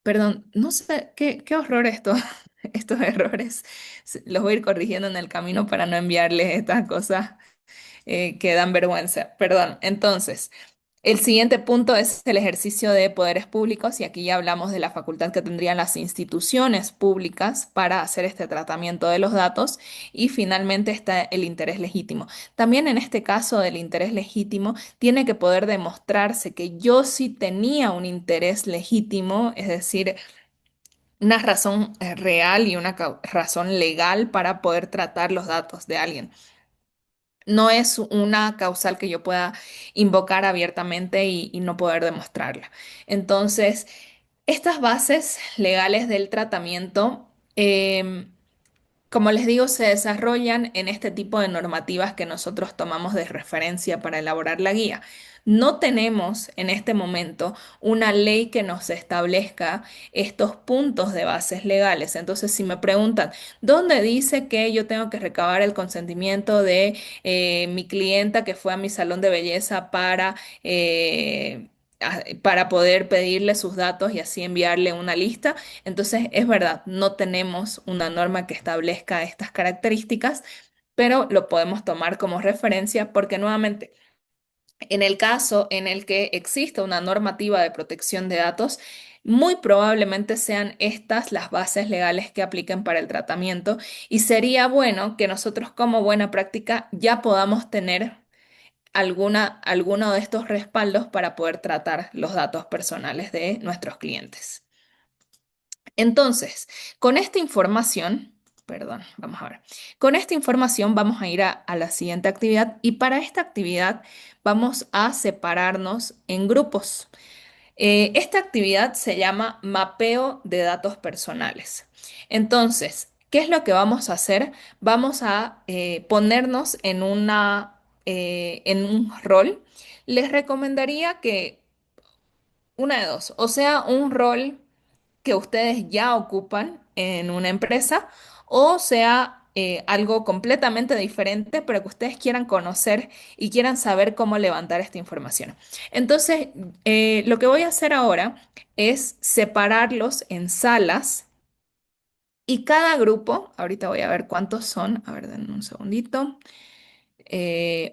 Perdón, no sé, qué horror esto, estos errores. Los voy a ir corrigiendo en el camino para no enviarles estas cosas que dan vergüenza. Perdón, entonces. El siguiente punto es el ejercicio de poderes públicos y aquí ya hablamos de la facultad que tendrían las instituciones públicas para hacer este tratamiento de los datos y finalmente está el interés legítimo. También en este caso del interés legítimo tiene que poder demostrarse que yo sí tenía un interés legítimo, es decir, una razón real y una razón legal para poder tratar los datos de alguien. No es una causal que yo pueda invocar abiertamente y no poder demostrarla. Entonces, estas bases legales del tratamiento, como les digo, se desarrollan en este tipo de normativas que nosotros tomamos de referencia para elaborar la guía. No tenemos en este momento una ley que nos establezca estos puntos de bases legales. Entonces, si me preguntan, ¿dónde dice que yo tengo que recabar el consentimiento de mi clienta que fue a mi salón de belleza para poder pedirle sus datos y así enviarle una lista? Entonces, es verdad, no tenemos una norma que establezca estas características, pero lo podemos tomar como referencia porque nuevamente, en el caso en el que exista una normativa de protección de datos, muy probablemente sean estas las bases legales que apliquen para el tratamiento y sería bueno que nosotros como buena práctica ya podamos tener alguno de estos respaldos para poder tratar los datos personales de nuestros clientes. Entonces, con esta información, perdón, vamos a ver, con esta información vamos a ir a la siguiente actividad y para esta actividad vamos a separarnos en grupos. Esta actividad se llama mapeo de datos personales. Entonces, ¿qué es lo que vamos a hacer? Vamos a ponernos en una en un rol, les recomendaría que una de dos, o sea, un rol que ustedes ya ocupan en una empresa o sea algo completamente diferente, pero que ustedes quieran conocer y quieran saber cómo levantar esta información. Entonces, lo que voy a hacer ahora es separarlos en salas y cada grupo, ahorita voy a ver cuántos son, a ver, denme un segundito.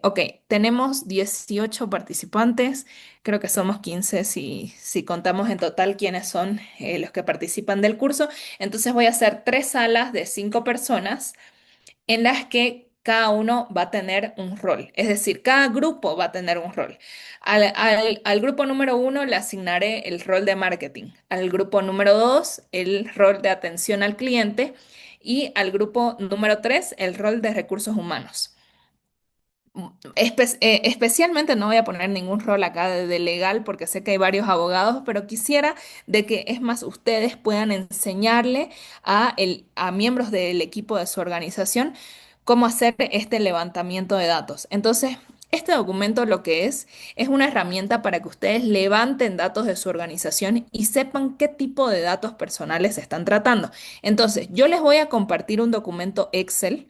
Ok, tenemos 18 participantes, creo que somos 15 si contamos en total quiénes son los que participan del curso. Entonces voy a hacer tres salas de 5 personas en las que cada uno va a tener un rol, es decir, cada grupo va a tener un rol. Al grupo número 1 le asignaré el rol de marketing, al grupo número 2 el rol de atención al cliente y al grupo número 3 el rol de recursos humanos. Especialmente no voy a poner ningún rol acá de legal porque sé que hay varios abogados, pero quisiera de que, es más, ustedes puedan enseñarle a miembros del equipo de su organización cómo hacer este levantamiento de datos. Entonces, este documento lo que es una herramienta para que ustedes levanten datos de su organización y sepan qué tipo de datos personales se están tratando. Entonces, yo les voy a compartir un documento Excel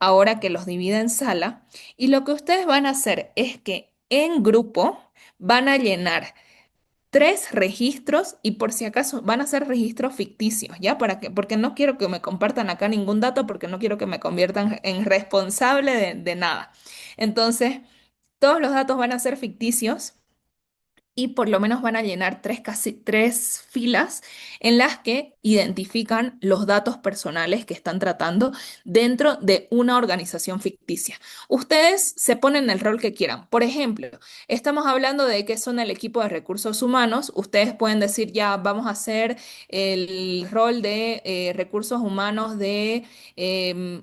ahora que los divide en sala. Y lo que ustedes van a hacer es que en grupo van a llenar 3 registros y por si acaso van a ser registros ficticios, ¿ya? Porque no quiero que me compartan acá ningún dato, porque no quiero que me conviertan en responsable de nada. Entonces, todos los datos van a ser ficticios y por lo menos van a llenar tres filas en las que identifican los datos personales que están tratando dentro de una organización ficticia. Ustedes se ponen el rol que quieran. Por ejemplo, estamos hablando de que son el equipo de recursos humanos. Ustedes pueden decir, ya vamos a hacer el rol de recursos humanos de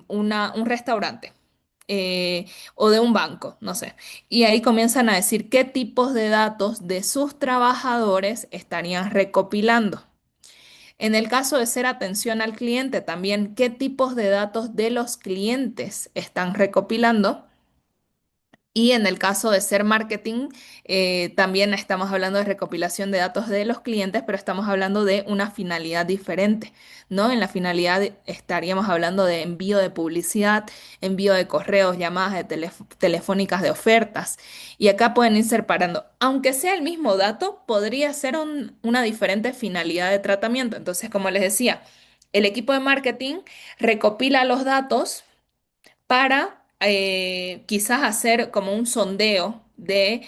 un restaurante. O de un banco, no sé. Y ahí comienzan a decir qué tipos de datos de sus trabajadores estarían recopilando. En el caso de ser atención al cliente, también qué tipos de datos de los clientes están recopilando. Y en el caso de ser marketing, también estamos hablando de recopilación de datos de los clientes, pero estamos hablando de una finalidad diferente, ¿no? En la finalidad estaríamos hablando de envío de publicidad, envío de correos, llamadas telefónicas de ofertas. Y acá pueden ir separando. Aunque sea el mismo dato, podría ser una diferente finalidad de tratamiento. Entonces, como les decía, el equipo de marketing recopila los datos para quizás hacer como un sondeo de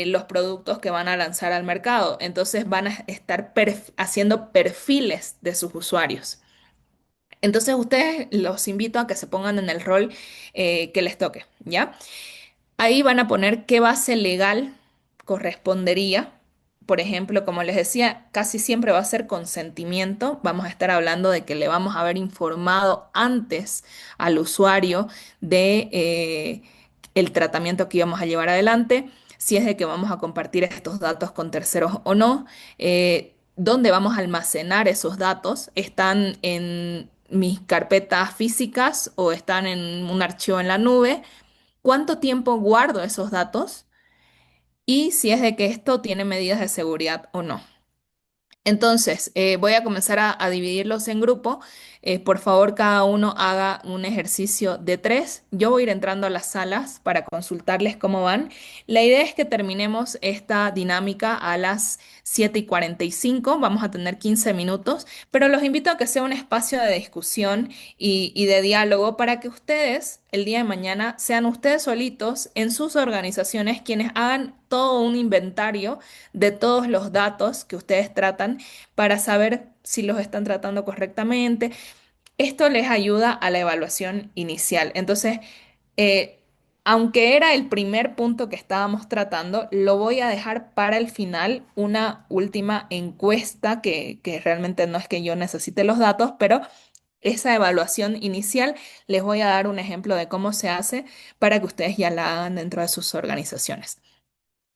los productos que van a lanzar al mercado. Entonces van a estar haciendo perfiles de sus usuarios. Entonces ustedes los invito a que se pongan en el rol que les toque, ¿ya? Ahí van a poner qué base legal correspondería. Por ejemplo, como les decía, casi siempre va a ser consentimiento. Vamos a estar hablando de que le vamos a haber informado antes al usuario de el tratamiento que íbamos a llevar adelante, si es de que vamos a compartir estos datos con terceros o no, dónde vamos a almacenar esos datos. ¿Están en mis carpetas físicas o están en un archivo en la nube? ¿Cuánto tiempo guardo esos datos? Y si es de que esto tiene medidas de seguridad o no. Entonces, voy a comenzar a dividirlos en grupo. Por favor, cada uno haga un ejercicio de 3. Yo voy a ir entrando a las salas para consultarles cómo van. La idea es que terminemos esta dinámica a las 7:45. Vamos a tener 15 minutos, pero los invito a que sea un espacio de discusión y de diálogo para que ustedes, el día de mañana, sean ustedes solitos en sus organizaciones quienes hagan todo un inventario de todos los datos que ustedes tratan para saber si los están tratando correctamente. Esto les ayuda a la evaluación inicial. Entonces, eh, aunque era el primer punto que estábamos tratando, lo voy a dejar para el final, una última encuesta que realmente no es que yo necesite los datos, pero esa evaluación inicial les voy a dar un ejemplo de cómo se hace para que ustedes ya la hagan dentro de sus organizaciones.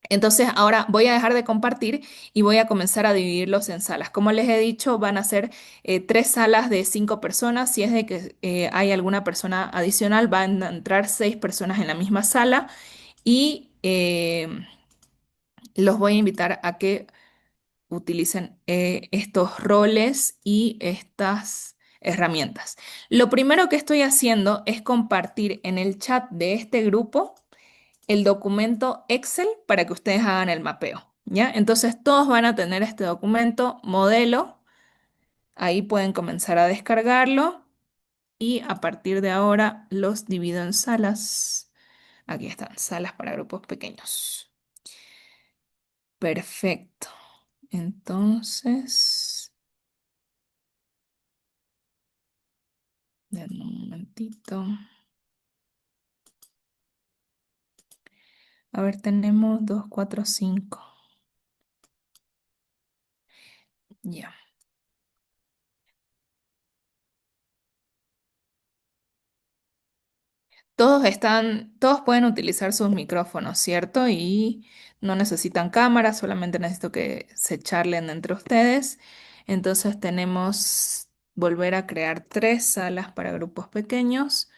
Entonces ahora voy a dejar de compartir y voy a comenzar a dividirlos en salas. Como les he dicho, van a ser tres salas de 5 personas. Si es de que hay alguna persona adicional, van a entrar 6 personas en la misma sala y los voy a invitar a que utilicen estos roles y estas herramientas. Lo primero que estoy haciendo es compartir en el chat de este grupo el documento Excel para que ustedes hagan el mapeo, ¿ya? Entonces todos van a tener este documento modelo, ahí pueden comenzar a descargarlo y a partir de ahora los divido en salas. Aquí están, salas para grupos pequeños. Perfecto. Entonces, denme un momentito. A ver, tenemos 2, 4, 5. Ya. Todos pueden utilizar sus micrófonos, ¿cierto? Y no necesitan cámara, solamente necesito que se charlen entre ustedes. Entonces tenemos volver a crear 3 salas para grupos pequeños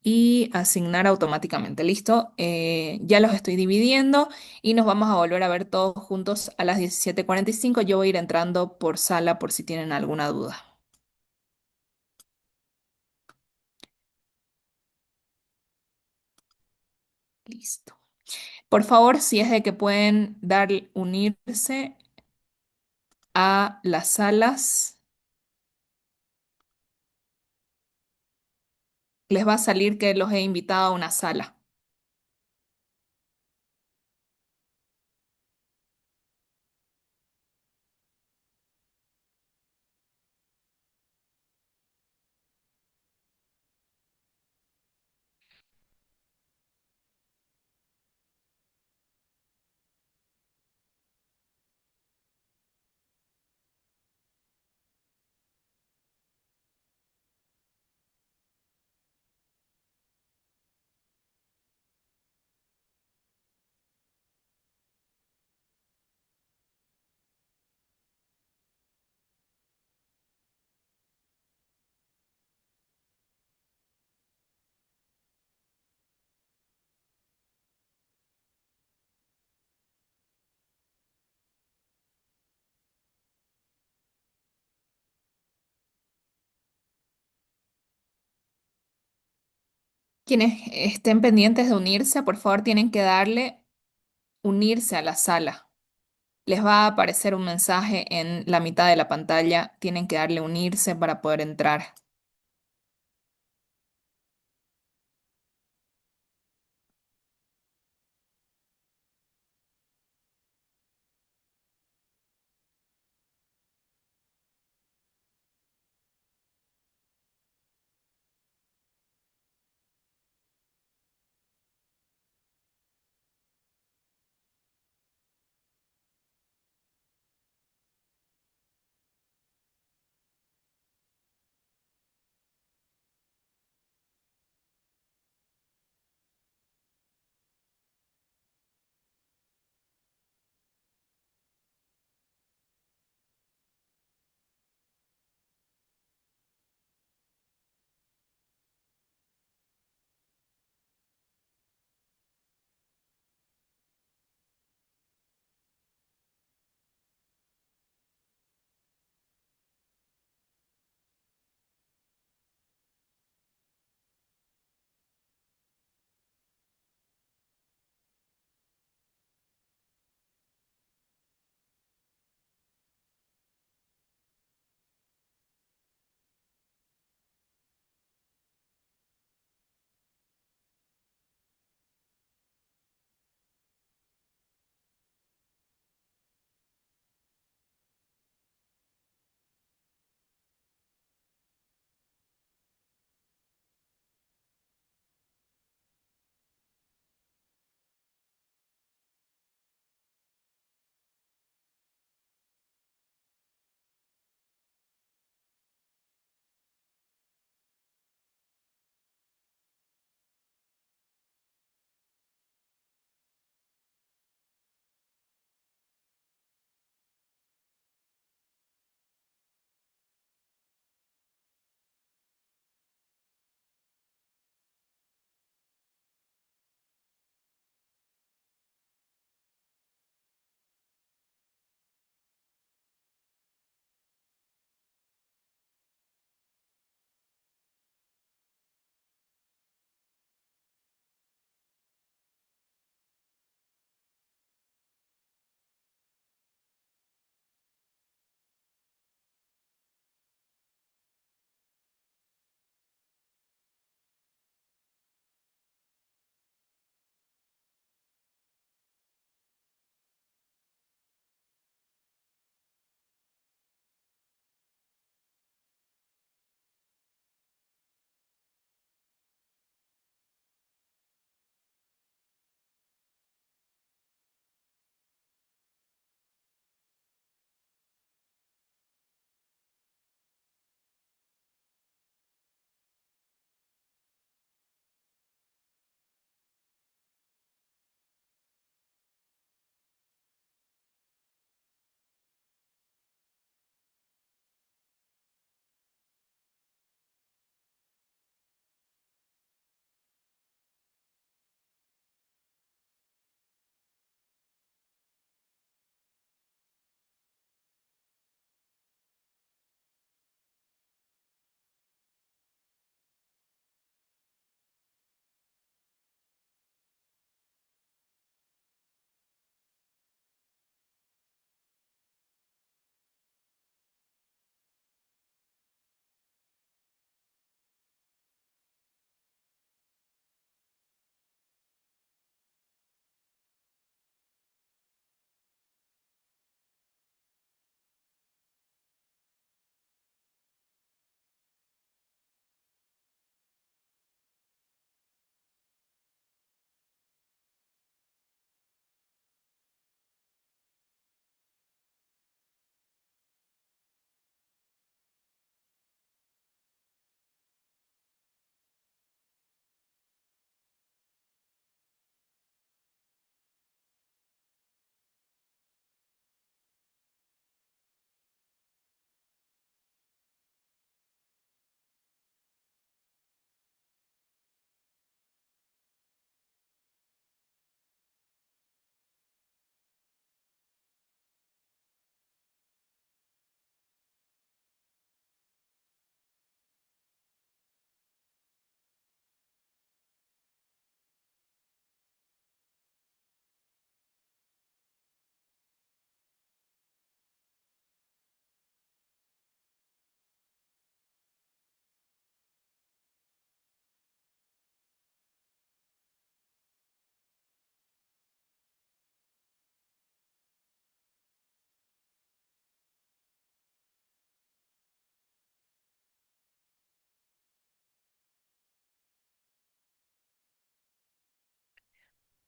y asignar automáticamente. ¿Listo? Ya los estoy dividiendo y nos vamos a volver a ver todos juntos a las 17:45. Yo voy a ir entrando por sala por si tienen alguna duda. Listo. Por favor, si es de que pueden dar unirse a las salas, les va a salir que los he invitado a una sala. Quienes estén pendientes de unirse, por favor, tienen que darle unirse a la sala. Les va a aparecer un mensaje en la mitad de la pantalla. Tienen que darle unirse para poder entrar.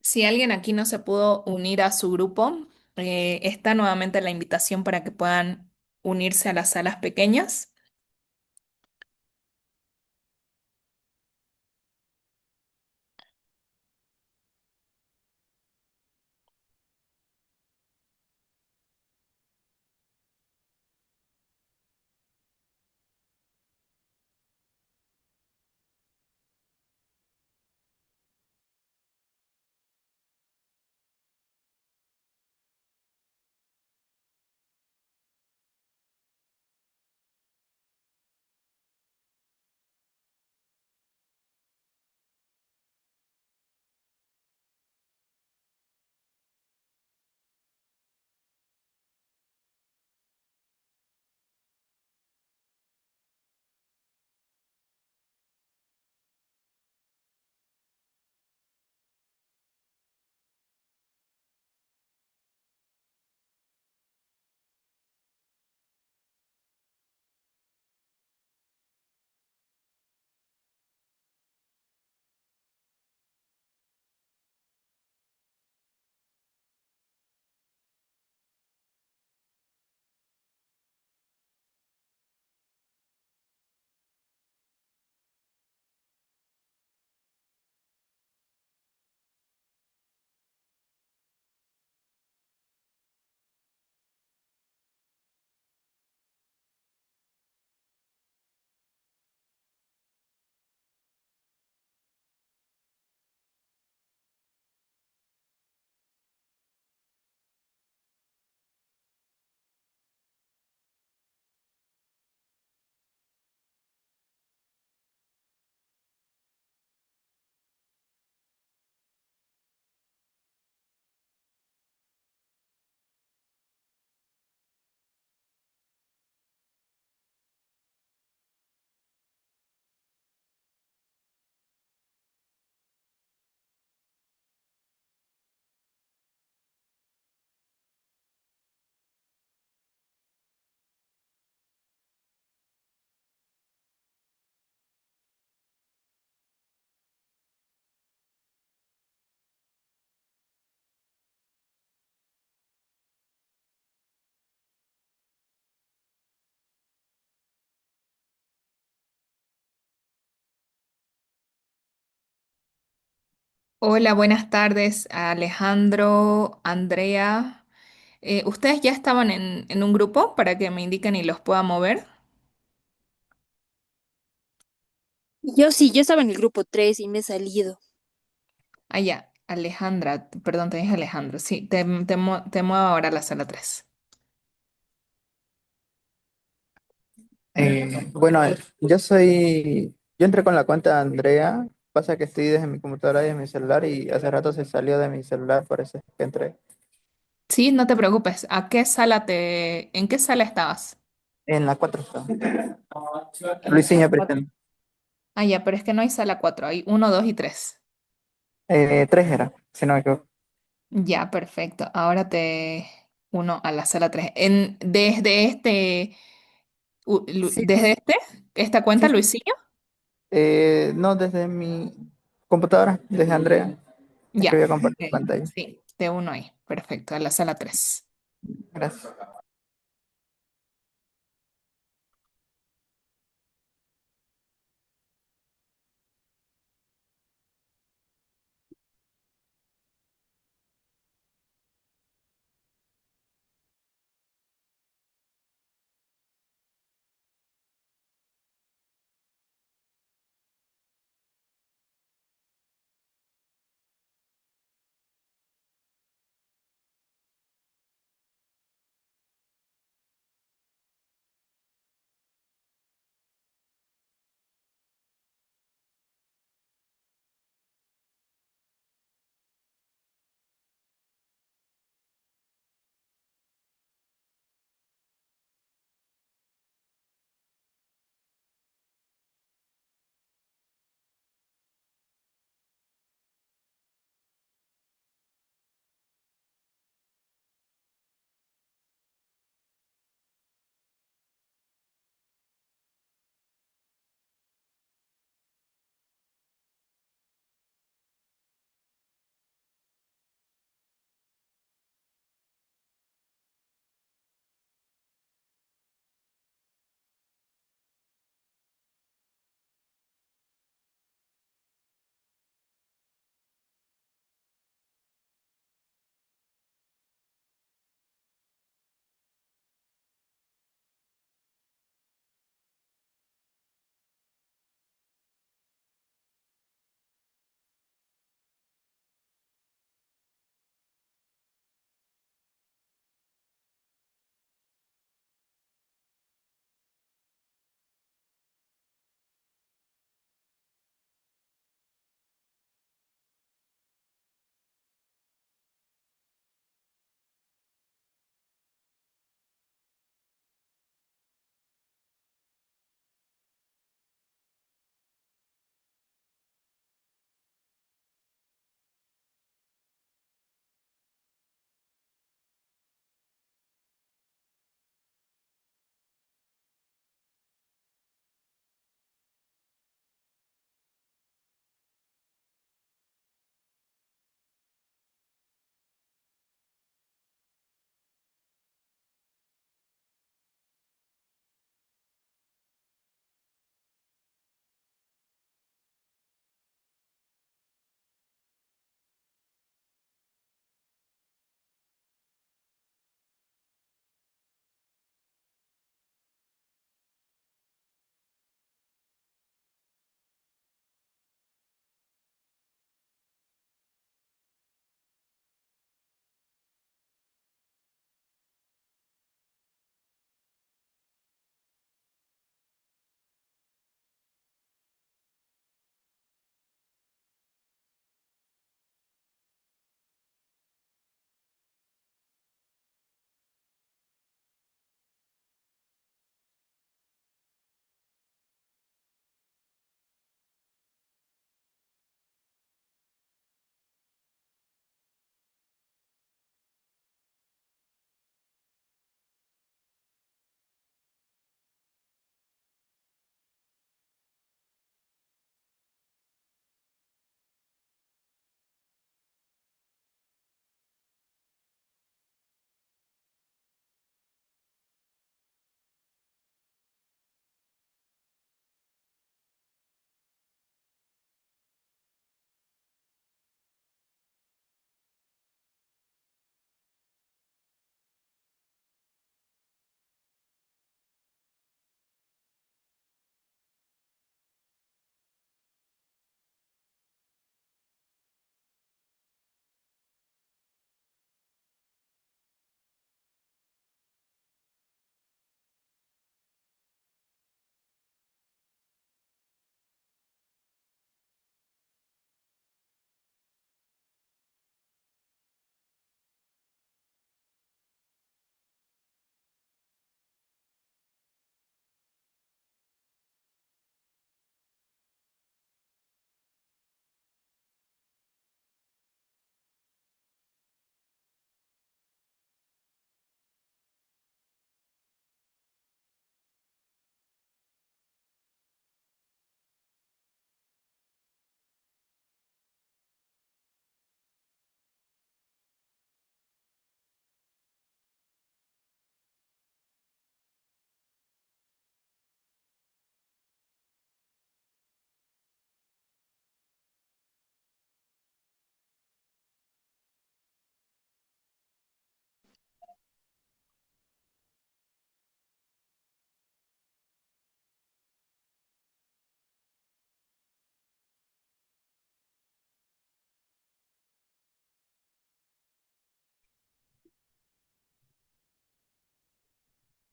Si alguien aquí no se pudo unir a su grupo, está nuevamente la invitación para que puedan unirse a las salas pequeñas. Hola, buenas tardes, Alejandro, Andrea. ¿Ustedes ya estaban en un grupo para que me indiquen y los pueda mover? Yo sí, yo estaba en el grupo 3 y me he salido. Ah, ya, Alejandra, perdón, te dije Alejandro. Sí, te muevo ahora a la sala 3. Yo entré con la cuenta de Andrea, pasa que estoy desde mi computadora y desde mi celular y hace rato se salió de mi celular, por eso es que entré Sí, no te preocupes. ¿En qué sala estabas? en la 4. Luisinho Pretend. Ah, ya, pero es que no hay sala 4, hay uno, 2 y 3. 3 era, si no me equivoco. Ya, perfecto. Ahora te uno a la sala 3. Sí, Desde esta cuenta, sí, Luisillo. no desde mi computadora, desde Andrea, es que voy Ya, a compartir pantalla. sí, te uno ahí. Perfecto, a la sala 3. Gracias.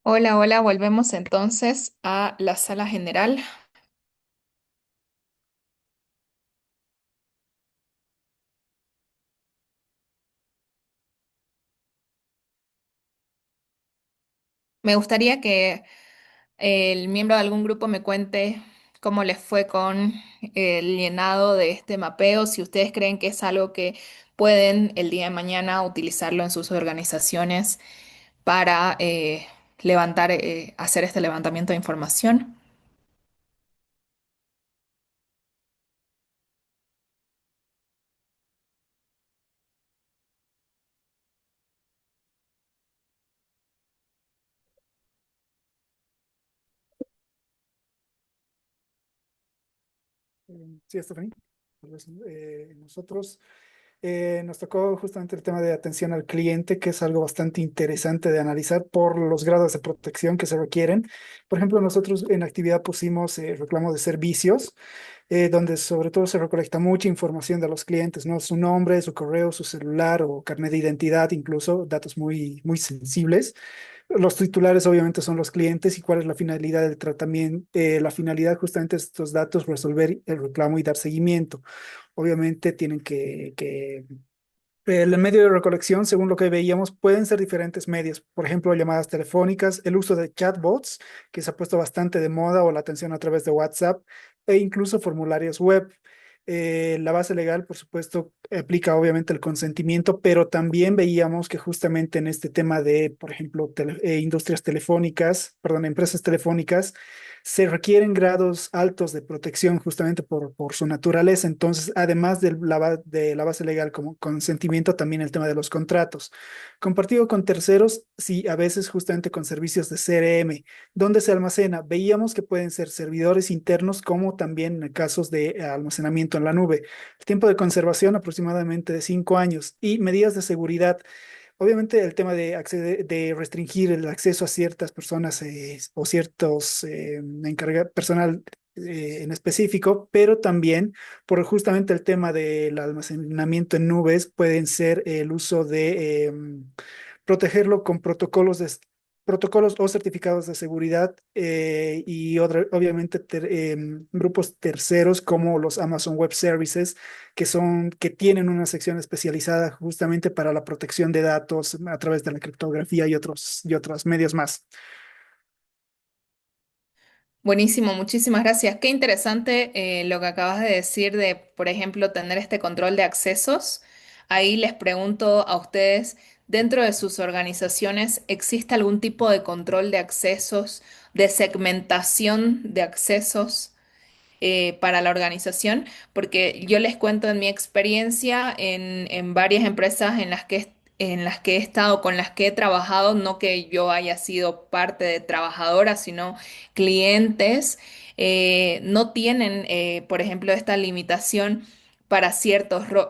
Hola, hola, volvemos entonces a la sala general. Me gustaría que el miembro de algún grupo me cuente cómo les fue con el llenado de este mapeo, si ustedes creen que es algo que pueden el día de mañana utilizarlo en sus organizaciones para hacer este levantamiento de información. Sí, Stephanie. Pues, nosotros nos tocó justamente el tema de atención al cliente, que es algo bastante interesante de analizar por los grados de protección que se requieren. Por ejemplo, nosotros en actividad pusimos reclamo de servicios, donde sobre todo se recolecta mucha información de los clientes, ¿no? Su nombre, su correo, su celular o carnet de identidad, incluso datos muy, muy sensibles. Los titulares obviamente son los clientes y cuál es la finalidad del tratamiento. La finalidad justamente de estos datos, resolver el reclamo y dar seguimiento. Obviamente tienen que el medio de recolección, según lo que veíamos, pueden ser diferentes medios. Por ejemplo, llamadas telefónicas, el uso de chatbots, que se ha puesto bastante de moda, o la atención a través de WhatsApp, e incluso formularios web. La base legal, por supuesto, aplica obviamente el consentimiento, pero también veíamos que justamente en este tema de, por ejemplo, industrias telefónicas, perdón, empresas telefónicas, se requieren grados altos de protección justamente por su naturaleza. Entonces, además de la base legal como consentimiento, también el tema de los contratos. Compartido con terceros, sí, a veces justamente con servicios de CRM. ¿Dónde se almacena? Veíamos que pueden ser servidores internos como también casos de almacenamiento en la nube. El tiempo de conservación aproximadamente de 5 años y medidas de seguridad. Obviamente el tema de restringir el acceso a ciertas personas o ciertos personal en específico, pero también por justamente el tema del almacenamiento en nubes, pueden ser el uso de protegerlo con protocolos o certificados de seguridad y obviamente grupos terceros como los Amazon Web Services que tienen una sección especializada justamente para la protección de datos a través de la criptografía y otros medios más. Buenísimo, muchísimas gracias. Qué interesante lo que acabas de decir de, por ejemplo, tener este control de accesos. Ahí les pregunto a ustedes, dentro de sus organizaciones, ¿existe algún tipo de control de accesos, de segmentación de accesos? Para la organización, porque yo les cuento en mi experiencia en varias empresas en las que he estado, con las que he trabajado, no que yo haya sido parte de trabajadora, sino clientes, no tienen, por ejemplo, esta limitación para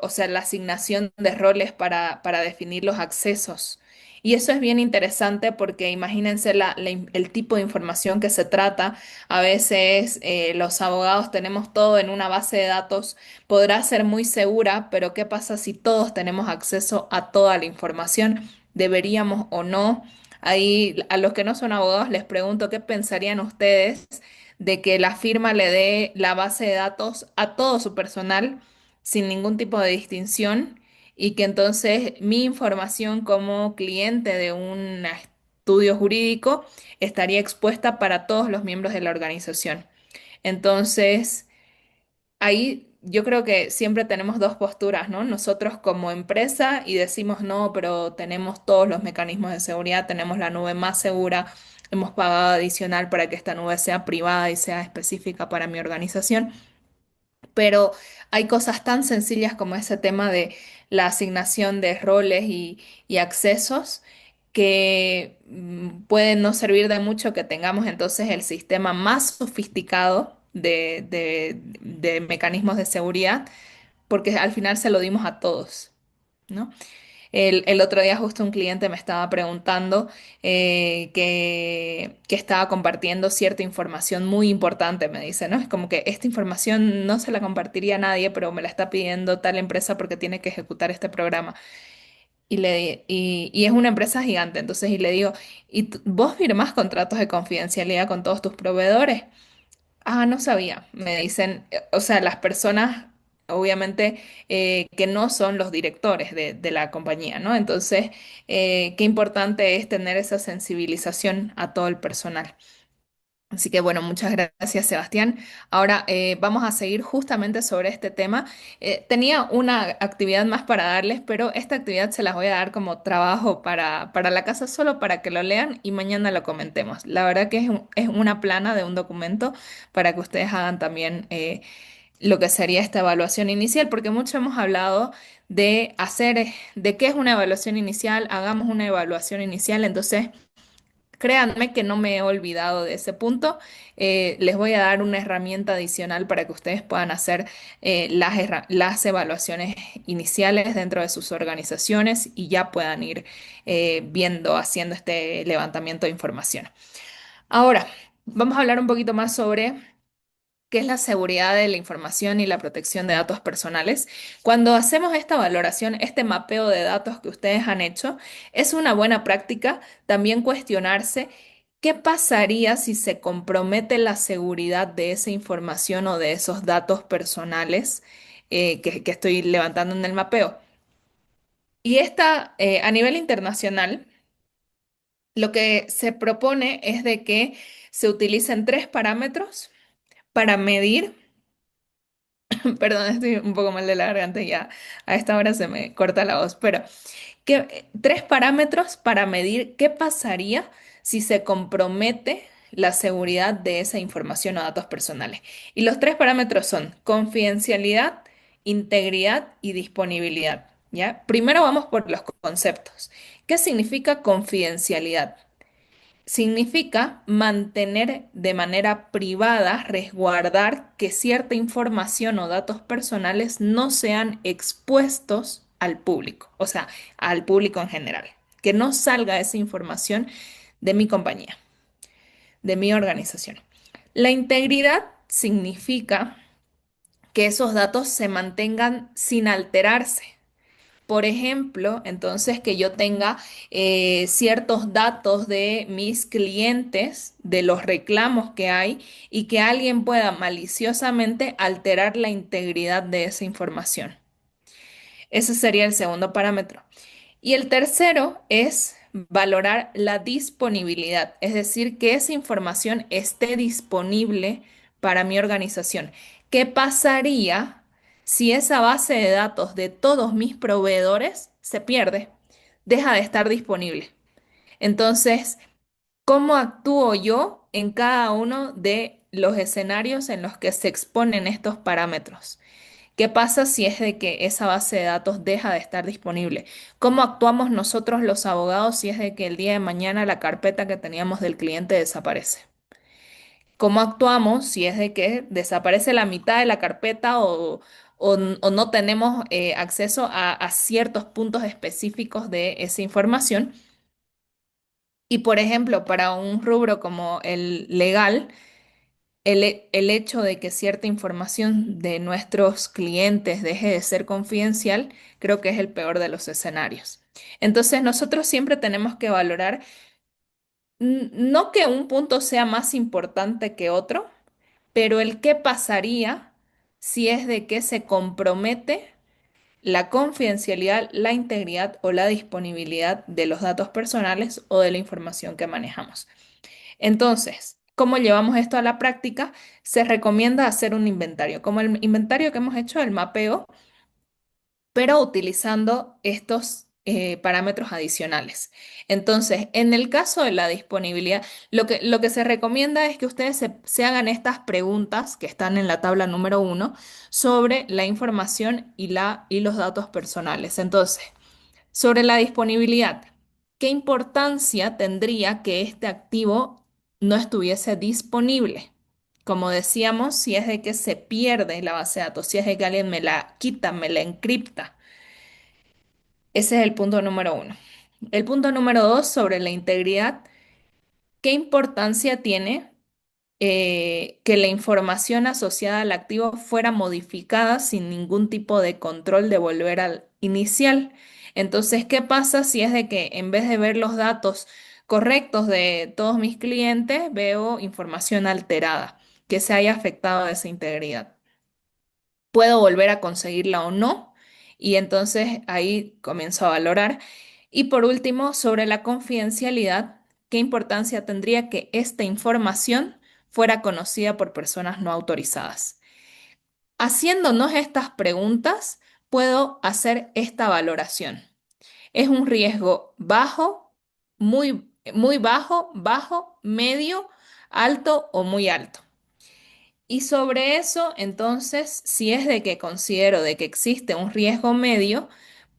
o sea, la asignación de roles para definir los accesos. Y eso es bien interesante porque imagínense el tipo de información que se trata. A veces los abogados tenemos todo en una base de datos, podrá ser muy segura, pero ¿qué pasa si todos tenemos acceso a toda la información? ¿Deberíamos o no? Ahí a los que no son abogados les pregunto qué pensarían ustedes de que la firma le dé la base de datos a todo su personal sin ningún tipo de distinción y que entonces mi información como cliente de un estudio jurídico estaría expuesta para todos los miembros de la organización. Entonces, ahí yo creo que siempre tenemos dos posturas, ¿no? Nosotros como empresa y decimos, no, pero tenemos todos los mecanismos de seguridad, tenemos la nube más segura, hemos pagado adicional para que esta nube sea privada y sea específica para mi organización, pero hay cosas tan sencillas como ese tema de la asignación de roles y accesos que pueden no servir de mucho que tengamos entonces el sistema más sofisticado de mecanismos de seguridad, porque al final se lo dimos a todos, ¿no? El otro día justo un cliente me estaba preguntando que estaba compartiendo cierta información muy importante, me dice, ¿no? Es como que esta información no se la compartiría a nadie, pero me la está pidiendo tal empresa porque tiene que ejecutar este programa. y es una empresa gigante, entonces, y le digo, ¿y vos firmás contratos de confidencialidad con todos tus proveedores? Ah, no sabía. Me dicen, o sea, las personas, obviamente, que no son los directores de la compañía, ¿no? Entonces, qué importante es tener esa sensibilización a todo el personal. Así que bueno, muchas gracias, Sebastián. Ahora vamos a seguir justamente sobre este tema. Tenía una actividad más para darles, pero esta actividad se las voy a dar como trabajo para la casa, solo para que lo lean y mañana lo comentemos. La verdad que es una plana de un documento para que ustedes hagan también lo que sería esta evaluación inicial, porque mucho hemos hablado de hacer, de qué es una evaluación inicial, hagamos una evaluación inicial, entonces... Créanme que no me he olvidado de ese punto. Les voy a dar una herramienta adicional para que ustedes puedan hacer las evaluaciones iniciales dentro de sus organizaciones y ya puedan ir viendo, haciendo este levantamiento de información. Ahora, vamos a hablar un poquito más sobre qué es la seguridad de la información y la protección de datos personales. Cuando hacemos esta valoración, este mapeo de datos que ustedes han hecho, es una buena práctica también cuestionarse qué pasaría si se compromete la seguridad de esa información o de esos datos personales que estoy levantando en el mapeo. Y esta, a nivel internacional, lo que se propone es de que se utilicen tres parámetros para medir. Perdón, estoy un poco mal de la garganta y ya a esta hora se me corta la voz, pero tres parámetros para medir qué pasaría si se compromete la seguridad de esa información o datos personales. Y los tres parámetros son confidencialidad, integridad y disponibilidad, ¿ya? Primero vamos por los conceptos. ¿Qué significa confidencialidad? Significa mantener de manera privada, resguardar que cierta información o datos personales no sean expuestos al público, o sea, al público en general, que no salga esa información de mi compañía, de mi organización. La integridad significa que esos datos se mantengan sin alterarse. Por ejemplo, entonces que yo tenga ciertos datos de mis clientes, de los reclamos que hay y que alguien pueda maliciosamente alterar la integridad de esa información. Ese sería el segundo parámetro. Y el tercero es valorar la disponibilidad, es decir, que esa información esté disponible para mi organización. ¿Qué pasaría si esa base de datos de todos mis proveedores se pierde, deja de estar disponible? Entonces, ¿cómo actúo yo en cada uno de los escenarios en los que se exponen estos parámetros? ¿Qué pasa si es de que esa base de datos deja de estar disponible? ¿Cómo actuamos nosotros los abogados si es de que el día de mañana la carpeta que teníamos del cliente desaparece? ¿Cómo actuamos si es de que desaparece la mitad de la carpeta o no tenemos acceso a ciertos puntos específicos de esa información? Y por ejemplo, para un rubro como el legal, el hecho de que cierta información de nuestros clientes deje de ser confidencial, creo que es el peor de los escenarios. Entonces, nosotros siempre tenemos que valorar no que un punto sea más importante que otro, pero el qué pasaría si es de que se compromete la confidencialidad, la integridad o la disponibilidad de los datos personales o de la información que manejamos. Entonces, ¿cómo llevamos esto a la práctica? Se recomienda hacer un inventario, como el inventario que hemos hecho, el mapeo, pero utilizando estos parámetros adicionales. Entonces, en el caso de la disponibilidad, lo que se recomienda es que ustedes se hagan estas preguntas que están en la tabla número 1 sobre la información y los datos personales. Entonces, sobre la disponibilidad, ¿qué importancia tendría que este activo no estuviese disponible? Como decíamos, si es de que se pierde la base de datos, si es de que alguien me la quita, me la encripta. Ese es el punto número 1. El punto número 2 sobre la integridad, ¿qué importancia tiene que la información asociada al activo fuera modificada sin ningún tipo de control de volver al inicial? Entonces, ¿qué pasa si es de que en vez de ver los datos correctos de todos mis clientes, veo información alterada, que se haya afectado esa integridad? ¿Puedo volver a conseguirla o no? Y entonces ahí comienzo a valorar. Y por último, sobre la confidencialidad, ¿qué importancia tendría que esta información fuera conocida por personas no autorizadas? Haciéndonos estas preguntas, puedo hacer esta valoración. ¿Es un riesgo bajo, muy bajo, bajo, medio, alto o muy alto? Y sobre eso, entonces, si es de que considero de que existe un riesgo medio,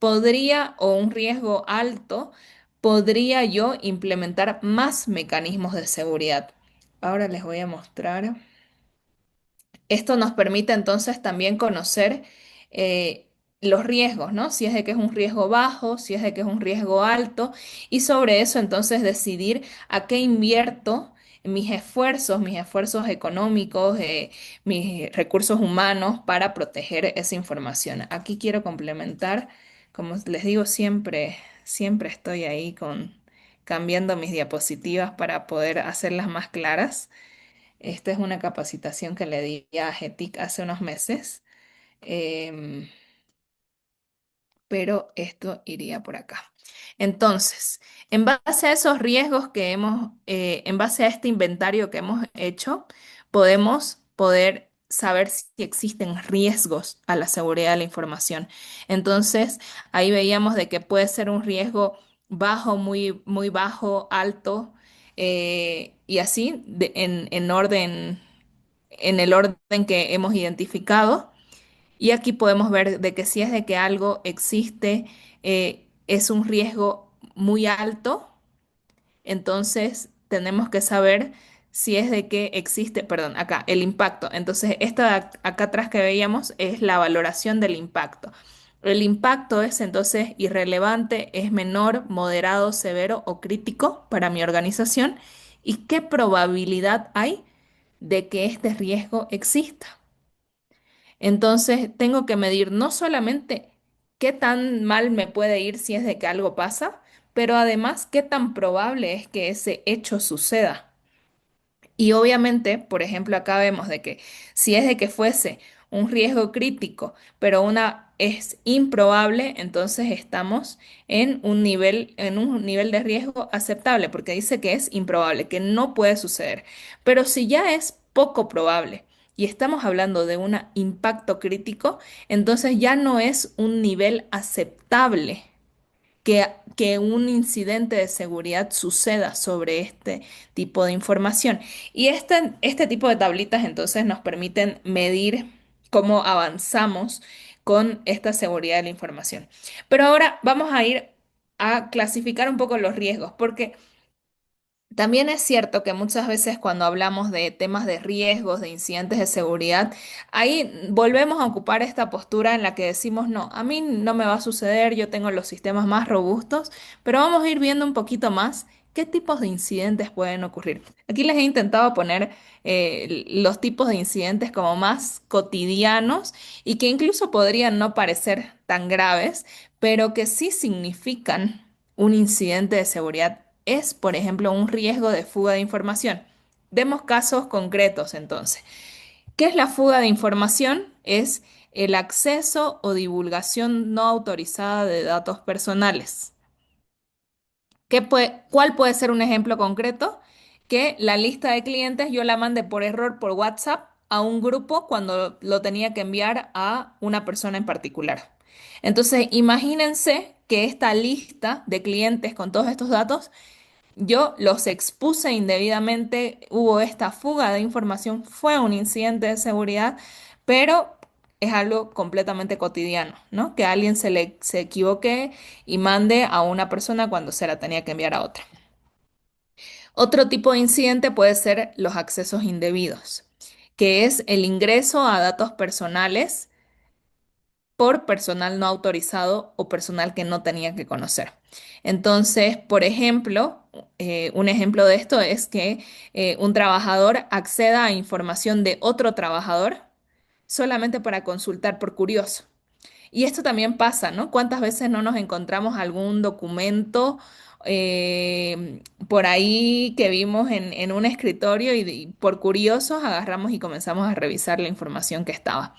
podría, o un riesgo alto, podría yo implementar más mecanismos de seguridad. Ahora les voy a mostrar. Esto nos permite entonces también conocer eh, los riesgos, ¿no? Si es de que es un riesgo bajo, si es de que es un riesgo alto, y sobre eso entonces decidir a qué invierto mis esfuerzos económicos, mis recursos humanos para proteger esa información. Aquí quiero complementar, como les digo, siempre estoy ahí cambiando mis diapositivas para poder hacerlas más claras. Esta es una capacitación que le di a GETIC hace unos meses, em, pero esto iría por acá. Entonces, en base a esos riesgos que en base a este inventario que hemos hecho, podemos poder saber si existen riesgos a la seguridad de la información. Entonces, ahí veíamos de que puede ser un riesgo bajo, muy bajo, alto, y así en el orden que hemos identificado. Y aquí podemos ver de que si es de que algo existe, es un riesgo muy alto, entonces tenemos que saber si es de que existe, perdón, acá, el impacto. Entonces, esto de acá atrás que veíamos es la valoración del impacto. El impacto es entonces irrelevante, es menor, moderado, severo o crítico para mi organización. ¿Y qué probabilidad hay de que este riesgo exista? Entonces, tengo que medir no solamente qué tan mal me puede ir si es de que algo pasa, pero además qué tan probable es que ese hecho suceda. Y obviamente, por ejemplo, acá vemos de que si es de que fuese un riesgo crítico, pero una es improbable, entonces estamos en un nivel de riesgo aceptable, porque dice que es improbable, que no puede suceder. Pero si ya es poco probable y estamos hablando de un impacto crítico, entonces ya no es un nivel aceptable que un incidente de seguridad suceda sobre este tipo de información. Y este tipo de tablitas entonces nos permiten medir cómo avanzamos con esta seguridad de la información. Pero ahora vamos a ir a clasificar un poco los riesgos, porque también es cierto que muchas veces cuando hablamos de temas de riesgos, de incidentes de seguridad, ahí volvemos a ocupar esta postura en la que decimos, no, a mí no me va a suceder, yo tengo los sistemas más robustos, pero vamos a ir viendo un poquito más qué tipos de incidentes pueden ocurrir. Aquí les he intentado poner los tipos de incidentes como más cotidianos y que incluso podrían no parecer tan graves, pero que sí significan un incidente de seguridad es, por ejemplo, un riesgo de fuga de información. Demos casos concretos entonces. ¿Qué es la fuga de información? Es el acceso o divulgación no autorizada de datos personales. ¿Cuál puede ser un ejemplo concreto? Que la lista de clientes yo la mande por error por WhatsApp a un grupo cuando lo tenía que enviar a una persona en particular. Entonces, imagínense que esta lista de clientes con todos estos datos yo los expuse indebidamente, hubo esta fuga de información, fue un incidente de seguridad, pero es algo completamente cotidiano, ¿no? Que alguien se equivoque y mande a una persona cuando se la tenía que enviar a otra. Otro tipo de incidente puede ser los accesos indebidos, que es el ingreso a datos personales por personal no autorizado o personal que no tenía que conocer. Entonces, por ejemplo, un ejemplo de esto es que un trabajador acceda a información de otro trabajador solamente para consultar por curioso. Y esto también pasa, ¿no? ¿Cuántas veces no nos encontramos algún documento por ahí que vimos en un escritorio y por curiosos agarramos y comenzamos a revisar la información que estaba?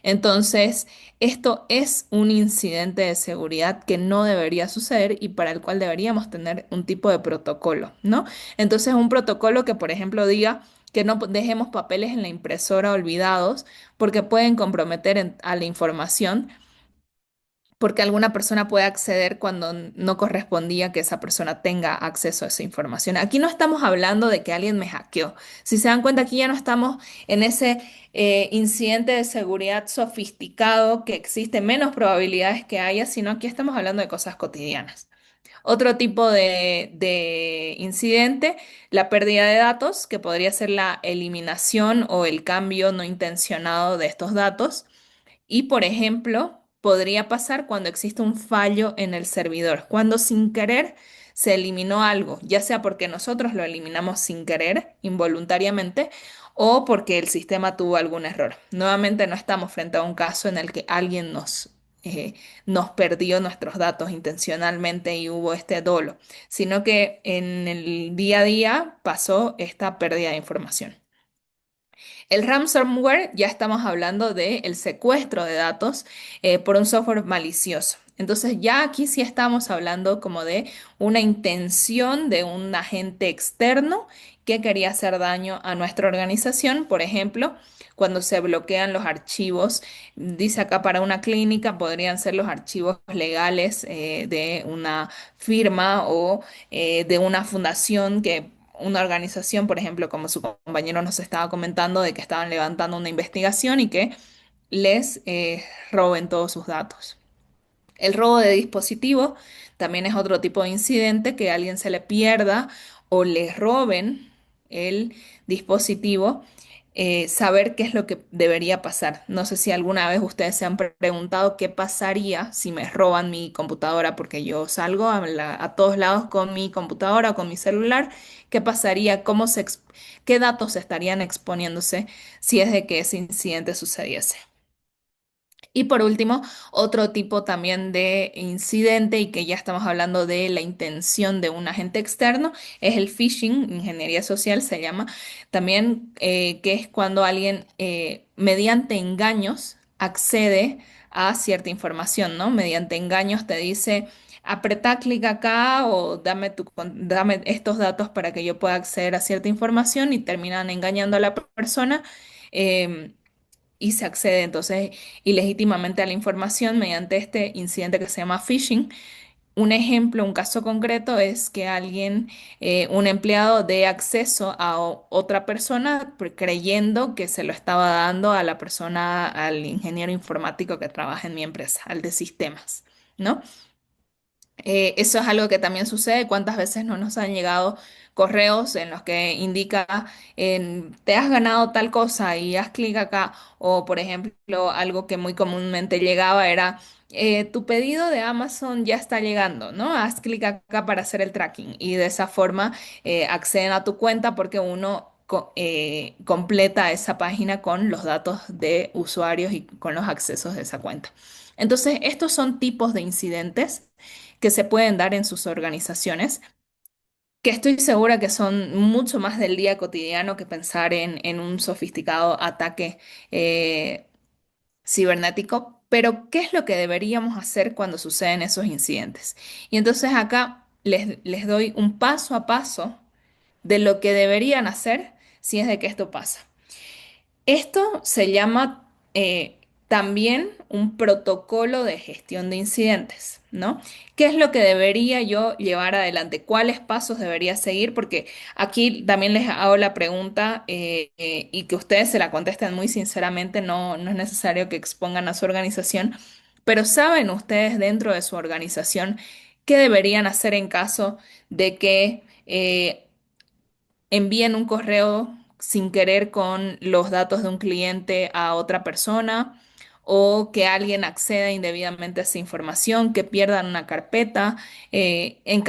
Entonces, esto es un incidente de seguridad que no debería suceder y para el cual deberíamos tener un tipo de protocolo, ¿no? Entonces, un protocolo que, por ejemplo, diga que no dejemos papeles en la impresora olvidados porque pueden comprometer a la información porque alguna persona puede acceder cuando no correspondía que esa persona tenga acceso a esa información. Aquí no estamos hablando de que alguien me hackeó. Si se dan cuenta, aquí ya no estamos en ese incidente de seguridad sofisticado que existe menos probabilidades que haya, sino aquí estamos hablando de cosas cotidianas. Otro tipo de incidente, la pérdida de datos, que podría ser la eliminación o el cambio no intencionado de estos datos. Y, por ejemplo, podría pasar cuando existe un fallo en el servidor, cuando sin querer se eliminó algo, ya sea porque nosotros lo eliminamos sin querer, involuntariamente, o porque el sistema tuvo algún error. Nuevamente no estamos frente a un caso en el que alguien nos perdió nuestros datos intencionalmente y hubo este dolo, sino que en el día a día pasó esta pérdida de información. El ransomware, ya estamos hablando del secuestro de datos por un software malicioso. Entonces ya aquí sí estamos hablando como de una intención de un agente externo que quería hacer daño a nuestra organización. Por ejemplo, cuando se bloquean los archivos, dice acá para una clínica, podrían ser los archivos legales de una firma o de una fundación que una organización, por ejemplo, como su compañero nos estaba comentando, de que estaban levantando una investigación y que les roben todos sus datos. El robo de dispositivo también es otro tipo de incidente, que a alguien se le pierda o le roben el dispositivo, saber qué es lo que debería pasar. No sé si alguna vez ustedes se han preguntado qué pasaría si me roban mi computadora, porque yo salgo a todos lados con mi computadora o con mi celular. ¿Qué pasaría? ¿Qué datos estarían exponiéndose si es de que ese incidente sucediese? Y por último, otro tipo también de incidente y que ya estamos hablando de la intención de un agente externo es el phishing, ingeniería social se llama, también que es cuando alguien mediante engaños accede a cierta información, ¿no? Mediante engaños te dice, apretá clic acá o dame estos datos para que yo pueda acceder a cierta información y terminan engañando a la persona. em, y se accede entonces ilegítimamente a la información mediante este incidente que se llama phishing. Un ejemplo, un caso concreto es que alguien, un empleado dé acceso a otra persona creyendo que se lo estaba dando a la persona, al ingeniero informático que trabaja en mi empresa, al de sistemas, ¿no? Eso es algo que también sucede. ¿Cuántas veces no nos han llegado correos en los que indica te has ganado tal cosa y haz clic acá? O, por ejemplo, algo que muy comúnmente llegaba era tu pedido de Amazon ya está llegando, ¿no? Haz clic acá para hacer el tracking y de esa forma acceden a tu cuenta porque uno completa esa página con los datos de usuarios y con los accesos de esa cuenta. Entonces, estos son tipos de incidentes que se pueden dar en sus organizaciones, que estoy segura que son mucho más del día cotidiano que pensar en un sofisticado ataque eh, cibernético. Pero, ¿qué es lo que deberíamos hacer cuando suceden esos incidentes? Y entonces acá les doy un paso a paso de lo que deberían hacer si es de que esto pasa. Esto se llama también un protocolo de gestión de incidentes, ¿no? ¿Qué es lo que debería yo llevar adelante? ¿Cuáles pasos debería seguir? Porque aquí también les hago la pregunta y que ustedes se la contesten muy sinceramente, no es necesario que expongan a su organización, pero ¿saben ustedes dentro de su organización qué deberían hacer en caso de que envíen un correo sin querer con los datos de un cliente a otra persona o que alguien acceda indebidamente a esa información, que pierdan una carpeta? En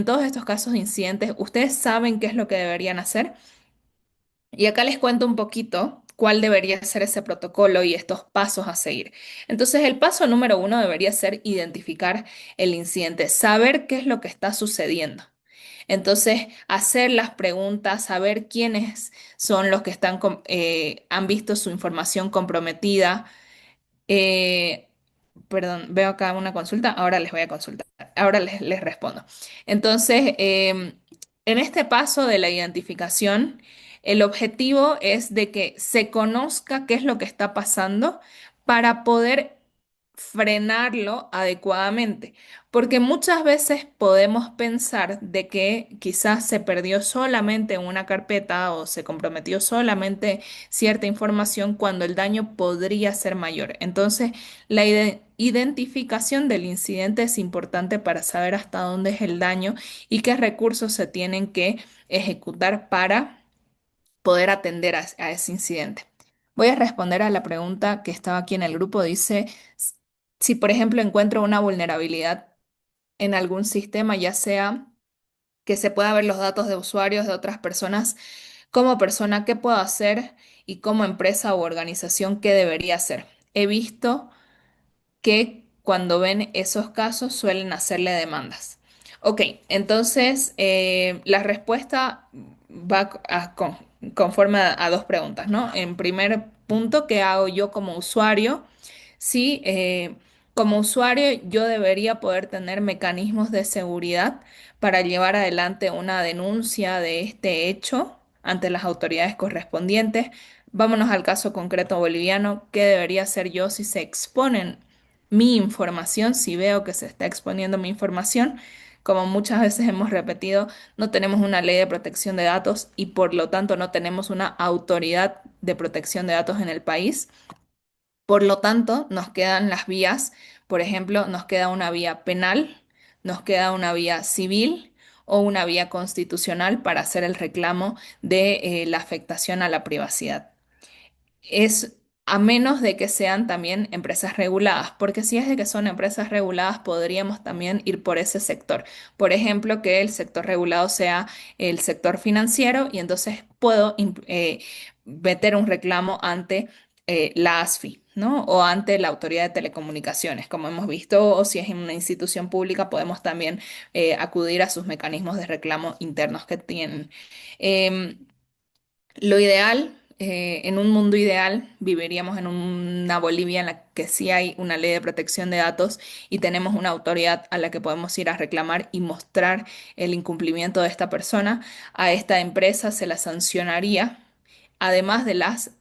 todos estos casos de incidentes, ¿ustedes saben qué es lo que deberían hacer? Y acá les cuento un poquito cuál debería ser ese protocolo y estos pasos a seguir. Entonces, el paso número uno debería ser identificar el incidente, saber qué es lo que está sucediendo. Entonces, hacer las preguntas, saber quiénes son los que han visto su información comprometida. Eh, Perdón, veo acá una consulta, ahora les voy a consultar, ahora les respondo. Entonces, en este paso de la identificación, el objetivo es de que se conozca qué es lo que está pasando para poder frenarlo adecuadamente, porque muchas veces podemos pensar de que quizás se perdió solamente una carpeta o se comprometió solamente cierta información cuando el daño podría ser mayor. Entonces, la identificación del incidente es importante para saber hasta dónde es el daño y qué recursos se tienen que ejecutar para poder atender a ese incidente. Voy a responder a la pregunta que estaba aquí en el grupo. Dice, si por ejemplo encuentro una vulnerabilidad en algún sistema, ya sea que se pueda ver los datos de usuarios de otras personas, como persona, ¿qué puedo hacer? Y como empresa u organización, ¿qué debería hacer? He visto que cuando ven esos casos suelen hacerle demandas. Ok, entonces la respuesta va conforme a dos preguntas, ¿no? En primer punto, ¿qué hago yo como usuario? Sí, como usuario yo debería poder tener mecanismos de seguridad para llevar adelante una denuncia de este hecho ante las autoridades correspondientes. Vámonos al caso concreto boliviano. ¿Qué debería hacer yo si se exponen mi información, si veo que se está exponiendo mi información? Como muchas veces hemos repetido, no tenemos una ley de protección de datos y por lo tanto no tenemos una autoridad de protección de datos en el país. Por lo tanto, nos quedan las vías, por ejemplo, nos queda una vía penal, nos queda una vía civil o una vía constitucional para hacer el reclamo de la afectación a la privacidad. Es a menos de que sean también empresas reguladas, porque si es de que son empresas reguladas, podríamos también ir por ese sector. Por ejemplo, que el sector regulado sea el sector financiero y entonces puedo meter un reclamo ante la ASFI, ¿no? O ante la Autoridad de Telecomunicaciones, como hemos visto, o si es en una institución pública, podemos también acudir a sus mecanismos de reclamo internos que tienen. Em, lo ideal, en un mundo ideal, viviríamos en una Bolivia en la que sí hay una ley de protección de datos y tenemos una autoridad a la que podemos ir a reclamar y mostrar el incumplimiento de esta persona. A esta empresa se la sancionaría, además de las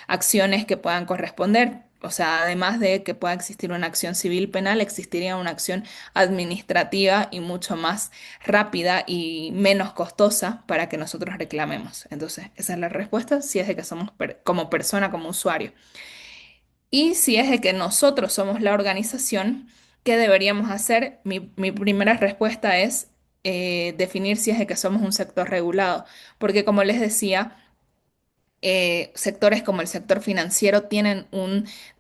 acciones que puedan corresponder. O sea, además de que pueda existir una acción civil penal, existiría una acción administrativa y mucho más rápida y menos costosa para que nosotros reclamemos. Entonces, esa es la respuesta, si es de que somos como persona, como usuario. Y si es de que nosotros somos la organización, ¿qué deberíamos hacer? Mi primera respuesta es definir si es de que somos un sector regulado, porque como les decía, sectores como el sector financiero tienen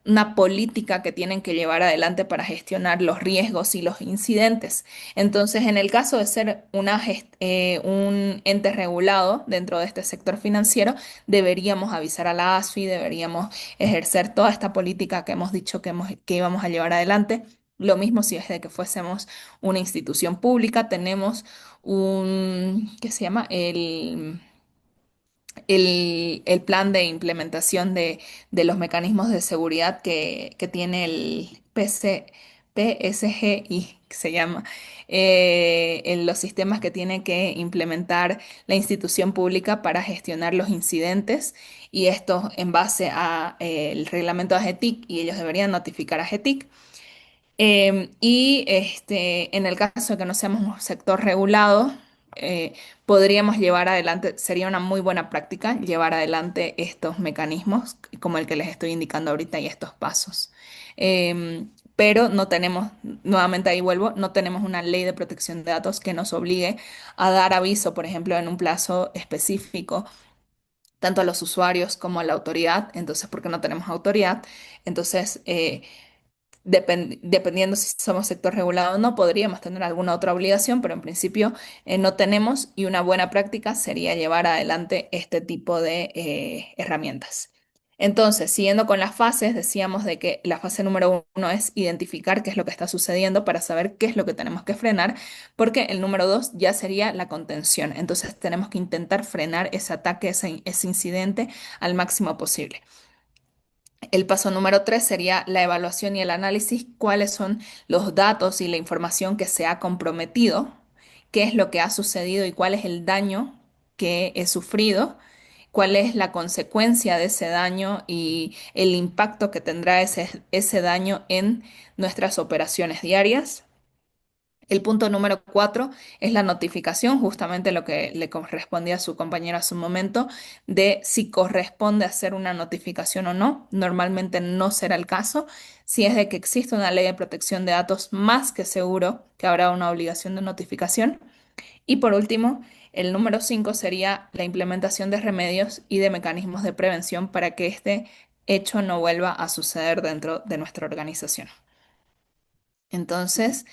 una política que tienen que llevar adelante para gestionar los riesgos y los incidentes. Entonces, en el caso de ser un ente regulado dentro de este sector financiero, deberíamos avisar a la ASFI, deberíamos ejercer toda esta política que hemos dicho que íbamos a llevar adelante. Lo mismo si es de que fuésemos una institución pública, tenemos ¿qué se llama? El plan de implementación de los mecanismos de seguridad que tiene el PSGI, que se llama, en los sistemas que tiene que implementar la institución pública para gestionar los incidentes y esto en base a, el reglamento de AGETIC y ellos deberían notificar a AGETIC. Y en el caso de que no seamos un sector regulado, podríamos llevar adelante, sería una muy buena práctica llevar adelante estos mecanismos como el que les estoy indicando ahorita y estos pasos. Pero no tenemos, nuevamente ahí vuelvo, no tenemos una ley de protección de datos que nos obligue a dar aviso, por ejemplo, en un plazo específico, tanto a los usuarios como a la autoridad. Entonces, porque no tenemos autoridad, entonces Dependiendo si somos sector regulado o no, podríamos tener alguna otra obligación, pero en principio no tenemos y una buena práctica sería llevar adelante este tipo de herramientas. Entonces, siguiendo con las fases, decíamos de que la fase número uno es identificar qué es lo que está sucediendo para saber qué es lo que tenemos que frenar, porque el número dos ya sería la contención. Entonces, tenemos que intentar frenar ese ataque, ese incidente al máximo posible. El paso número tres sería la evaluación y el análisis, cuáles son los datos y la información que se ha comprometido, qué es lo que ha sucedido y cuál es el daño que he sufrido, cuál es la consecuencia de ese daño y el impacto que tendrá ese daño en nuestras operaciones diarias. El punto número cuatro es la notificación, justamente lo que le correspondía a su compañera hace un momento, de si corresponde hacer una notificación o no. Normalmente no será el caso. Si es de que existe una ley de protección de datos, más que seguro que habrá una obligación de notificación. Y por último, el número cinco sería la implementación de remedios y de mecanismos de prevención para que este hecho no vuelva a suceder dentro de nuestra organización. Entonces,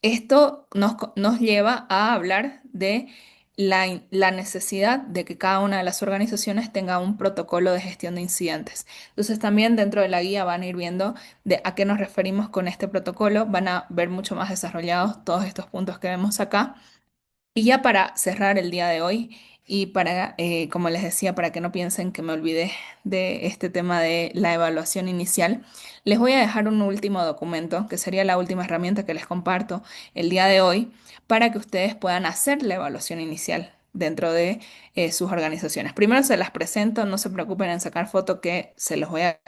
esto nos lleva a hablar de la necesidad de que cada una de las organizaciones tenga un protocolo de gestión de incidentes. Entonces también dentro de la guía van a ir viendo de a qué nos referimos con este protocolo, van a ver mucho más desarrollados todos estos puntos que vemos acá. Y ya para cerrar el día de hoy y para, como les decía, para que no piensen que me olvidé de este tema de la evaluación inicial, les voy a dejar un último documento, que sería la última herramienta que les comparto el día de hoy, para que ustedes puedan hacer la evaluación inicial dentro de sus organizaciones. Primero se las presento, no se preocupen en sacar foto que se los voy a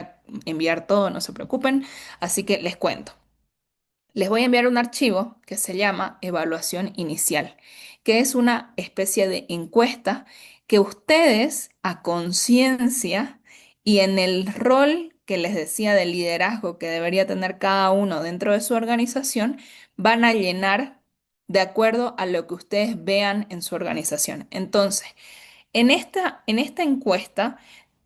enviar todo, no se preocupen, así que les cuento. Les voy a enviar un archivo que se llama evaluación inicial, que es una especie de encuesta que ustedes a conciencia y en el rol que les decía de liderazgo que debería tener cada uno dentro de su organización, van a llenar de acuerdo a lo que ustedes vean en su organización. Entonces, en esta encuesta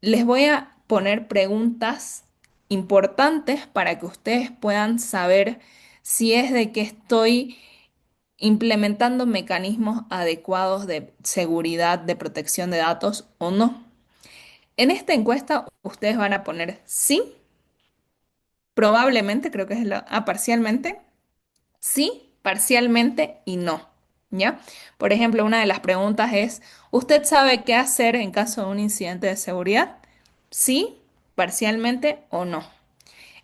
les voy a poner preguntas importantes para que ustedes puedan saber si es de que estoy implementando mecanismos adecuados de seguridad, de protección de datos o no. En esta encuesta ustedes van a poner sí, probablemente, creo que es parcialmente, sí, parcialmente y no. ¿Ya? Por ejemplo, una de las preguntas es, ¿usted sabe qué hacer en caso de un incidente de seguridad? Sí, parcialmente o no.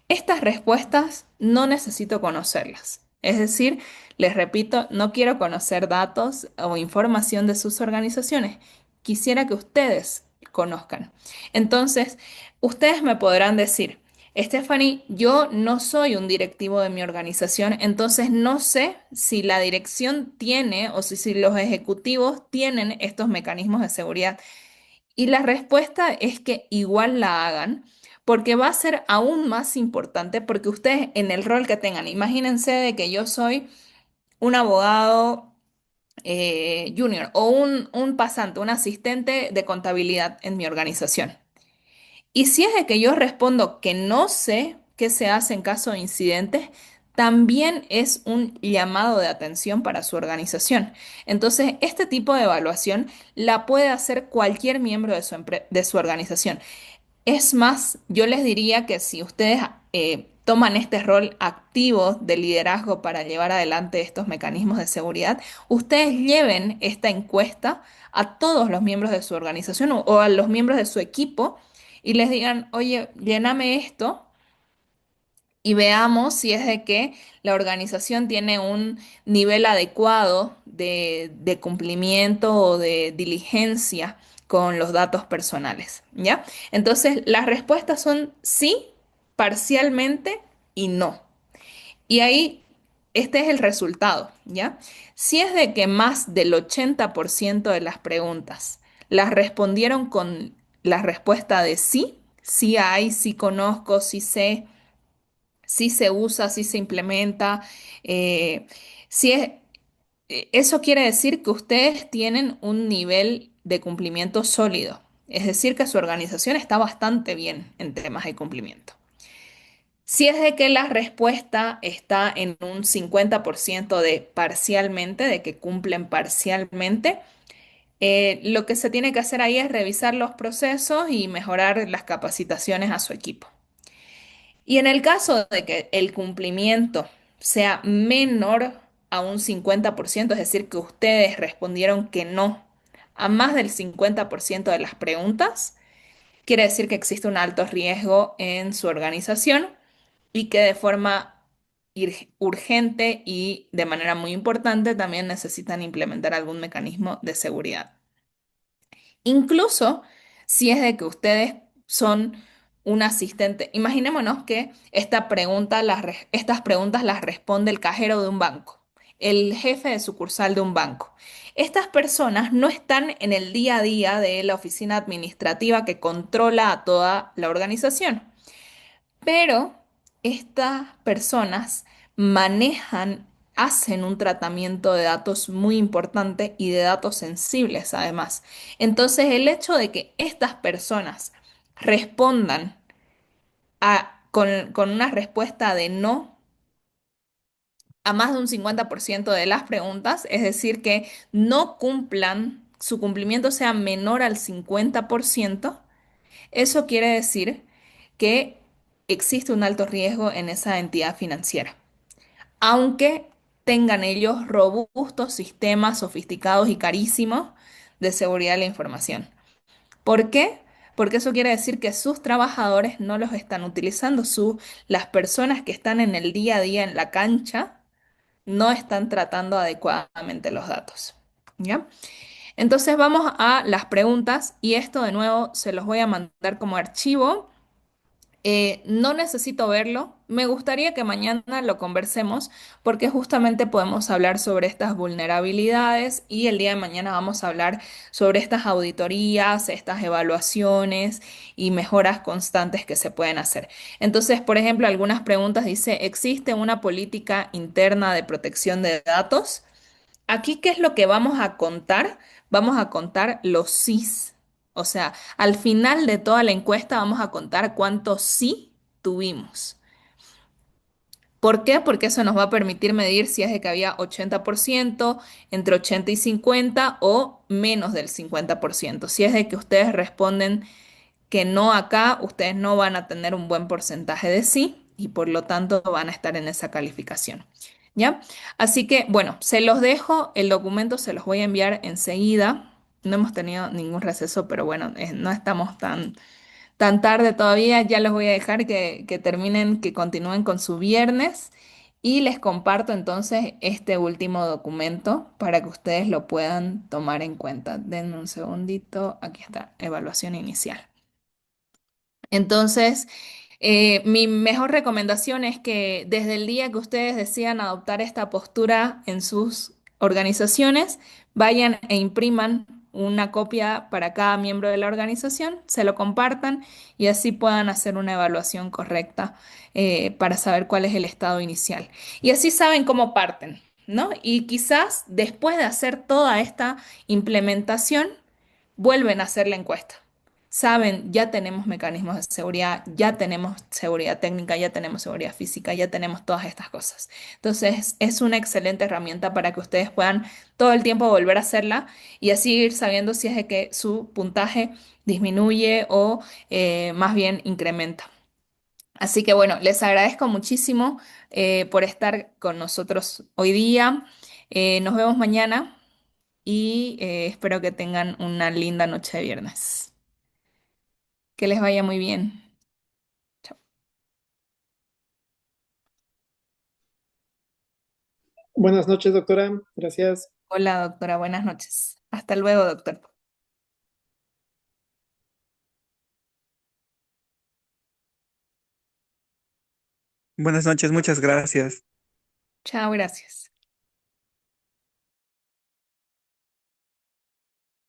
Estas respuestas no necesito conocerlas. Es decir, les repito, no quiero conocer datos o información de sus organizaciones. Quisiera que ustedes conozcan. Entonces, ustedes me podrán decir, Stephanie, yo no soy un directivo de mi organización, entonces no sé si la dirección tiene o si los ejecutivos tienen estos mecanismos de seguridad. Y la respuesta es que igual la hagan, porque va a ser aún más importante porque ustedes en el rol que tengan, imagínense de que yo soy un abogado junior o un pasante, un asistente de contabilidad en mi organización. Y si es de que yo respondo que no sé qué se hace en caso de incidentes, también es un llamado de atención para su organización. Entonces, este tipo de evaluación la puede hacer cualquier miembro de su organización. Es más, yo les diría que si ustedes toman este rol activo de liderazgo para llevar adelante estos mecanismos de seguridad, ustedes lleven esta encuesta a todos los miembros de su organización o a los miembros de su equipo y les digan, oye, lléname esto y veamos si es de que la organización tiene un nivel adecuado de cumplimiento o de diligencia con los datos personales, ¿ya? Entonces, las respuestas son sí, parcialmente y no. Y ahí, este es el resultado, ¿ya? Si es de que más del 80% de las preguntas las respondieron con la respuesta de sí, sí hay, sí conozco, sí sé, sí se usa, sí se implementa. eh, sí es- Eso quiere decir que ustedes tienen un nivel de cumplimiento sólido. Es decir, que su organización está bastante bien en temas de cumplimiento. Si es de que la respuesta está en un 50% de parcialmente, de que cumplen parcialmente, lo que se tiene que hacer ahí es revisar los procesos y mejorar las capacitaciones a su equipo. Y en el caso de que el cumplimiento sea menor a un 50%, es decir, que ustedes respondieron que no a más del 50% de las preguntas, quiere decir que existe un alto riesgo en su organización y que de forma urgente y de manera muy importante también necesitan implementar algún mecanismo de seguridad. Incluso si es de que ustedes son un asistente. Imaginémonos que estas preguntas las responde el cajero de un banco, el jefe de sucursal de un banco. Estas personas no están en el día a día de la oficina administrativa que controla a toda la organización. Pero estas personas manejan, hacen un tratamiento de datos muy importante y de datos sensibles además. Entonces, el hecho de que estas personas respondan con una respuesta de no a más de un 50% de las preguntas, es decir, que no cumplan, su cumplimiento sea menor al 50%, eso quiere decir que existe un alto riesgo en esa entidad financiera, aunque tengan ellos robustos sistemas sofisticados y carísimos de seguridad de la información. ¿Por qué? Porque eso quiere decir que sus trabajadores no los están utilizando, las personas que están en el día a día en la cancha no están tratando adecuadamente los datos. ¿Ya? Entonces vamos a las preguntas y esto de nuevo se los voy a mandar como archivo. No necesito verlo. Me gustaría que mañana lo conversemos porque justamente podemos hablar sobre estas vulnerabilidades y el día de mañana vamos a hablar sobre estas auditorías, estas evaluaciones y mejoras constantes que se pueden hacer. Entonces, por ejemplo, algunas preguntas dice, ¿existe una política interna de protección de datos? Aquí, ¿qué es lo que vamos a contar? Vamos a contar los sís. O sea, al final de toda la encuesta vamos a contar cuántos sí tuvimos. ¿Por qué? Porque eso nos va a permitir medir si es de que había 80%, entre 80 y 50 o menos del 50%. Si es de que ustedes responden que no acá, ustedes no van a tener un buen porcentaje de sí y por lo tanto van a estar en esa calificación. ¿Ya? Así que, bueno, se los dejo, el documento se los voy a enviar enseguida. No hemos tenido ningún receso, pero bueno, no estamos tan tarde todavía. Ya los voy a dejar que terminen, que continúen con su viernes y les comparto entonces este último documento para que ustedes lo puedan tomar en cuenta. Denme un segundito. Aquí está, evaluación inicial. Entonces, mi mejor recomendación es que desde el día que ustedes decidan adoptar esta postura en sus organizaciones, vayan e impriman una copia para cada miembro de la organización, se lo compartan y así puedan hacer una evaluación correcta para saber cuál es el estado inicial. Y así saben cómo parten, ¿no? Y quizás después de hacer toda esta implementación, vuelven a hacer la encuesta. Saben, ya tenemos mecanismos de seguridad, ya tenemos seguridad técnica, ya tenemos seguridad física, ya tenemos todas estas cosas. Entonces, es una excelente herramienta para que ustedes puedan todo el tiempo volver a hacerla y así ir sabiendo si es de que su puntaje disminuye o más bien incrementa. Así que bueno, les agradezco muchísimo por estar con nosotros hoy día. Nos vemos mañana y espero que tengan una linda noche de viernes. Que les vaya muy bien. Chao. Buenas noches, doctora. Gracias. Hola, doctora. Buenas noches. Hasta luego, doctor. Buenas noches, muchas gracias. Chao, gracias.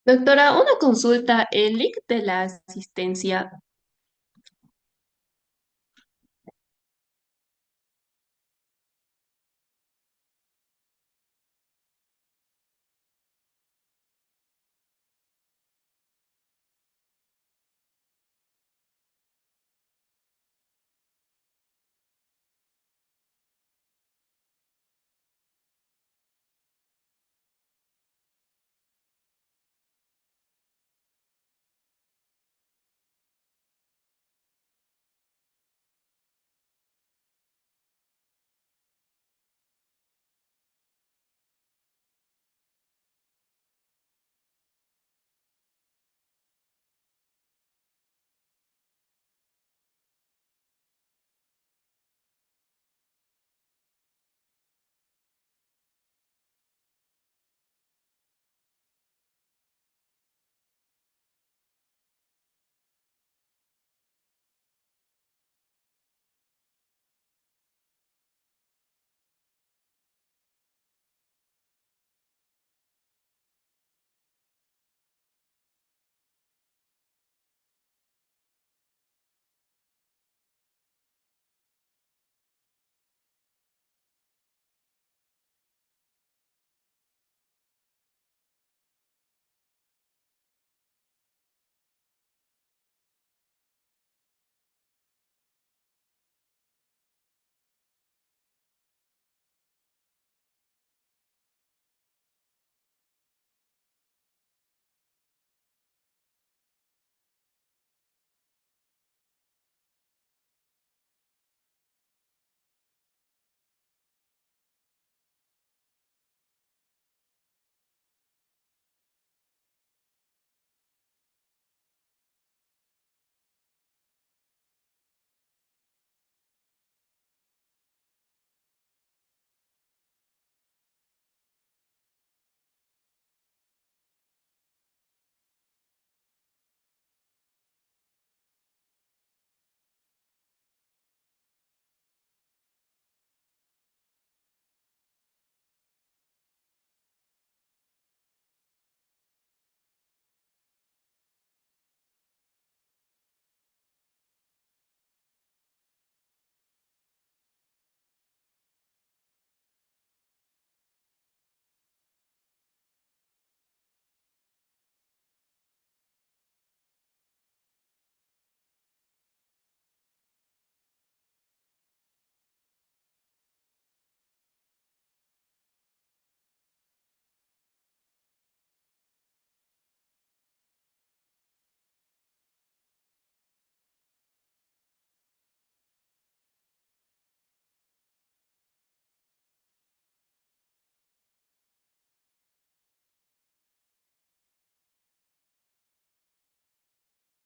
Doctora, una consulta. El link de la asistencia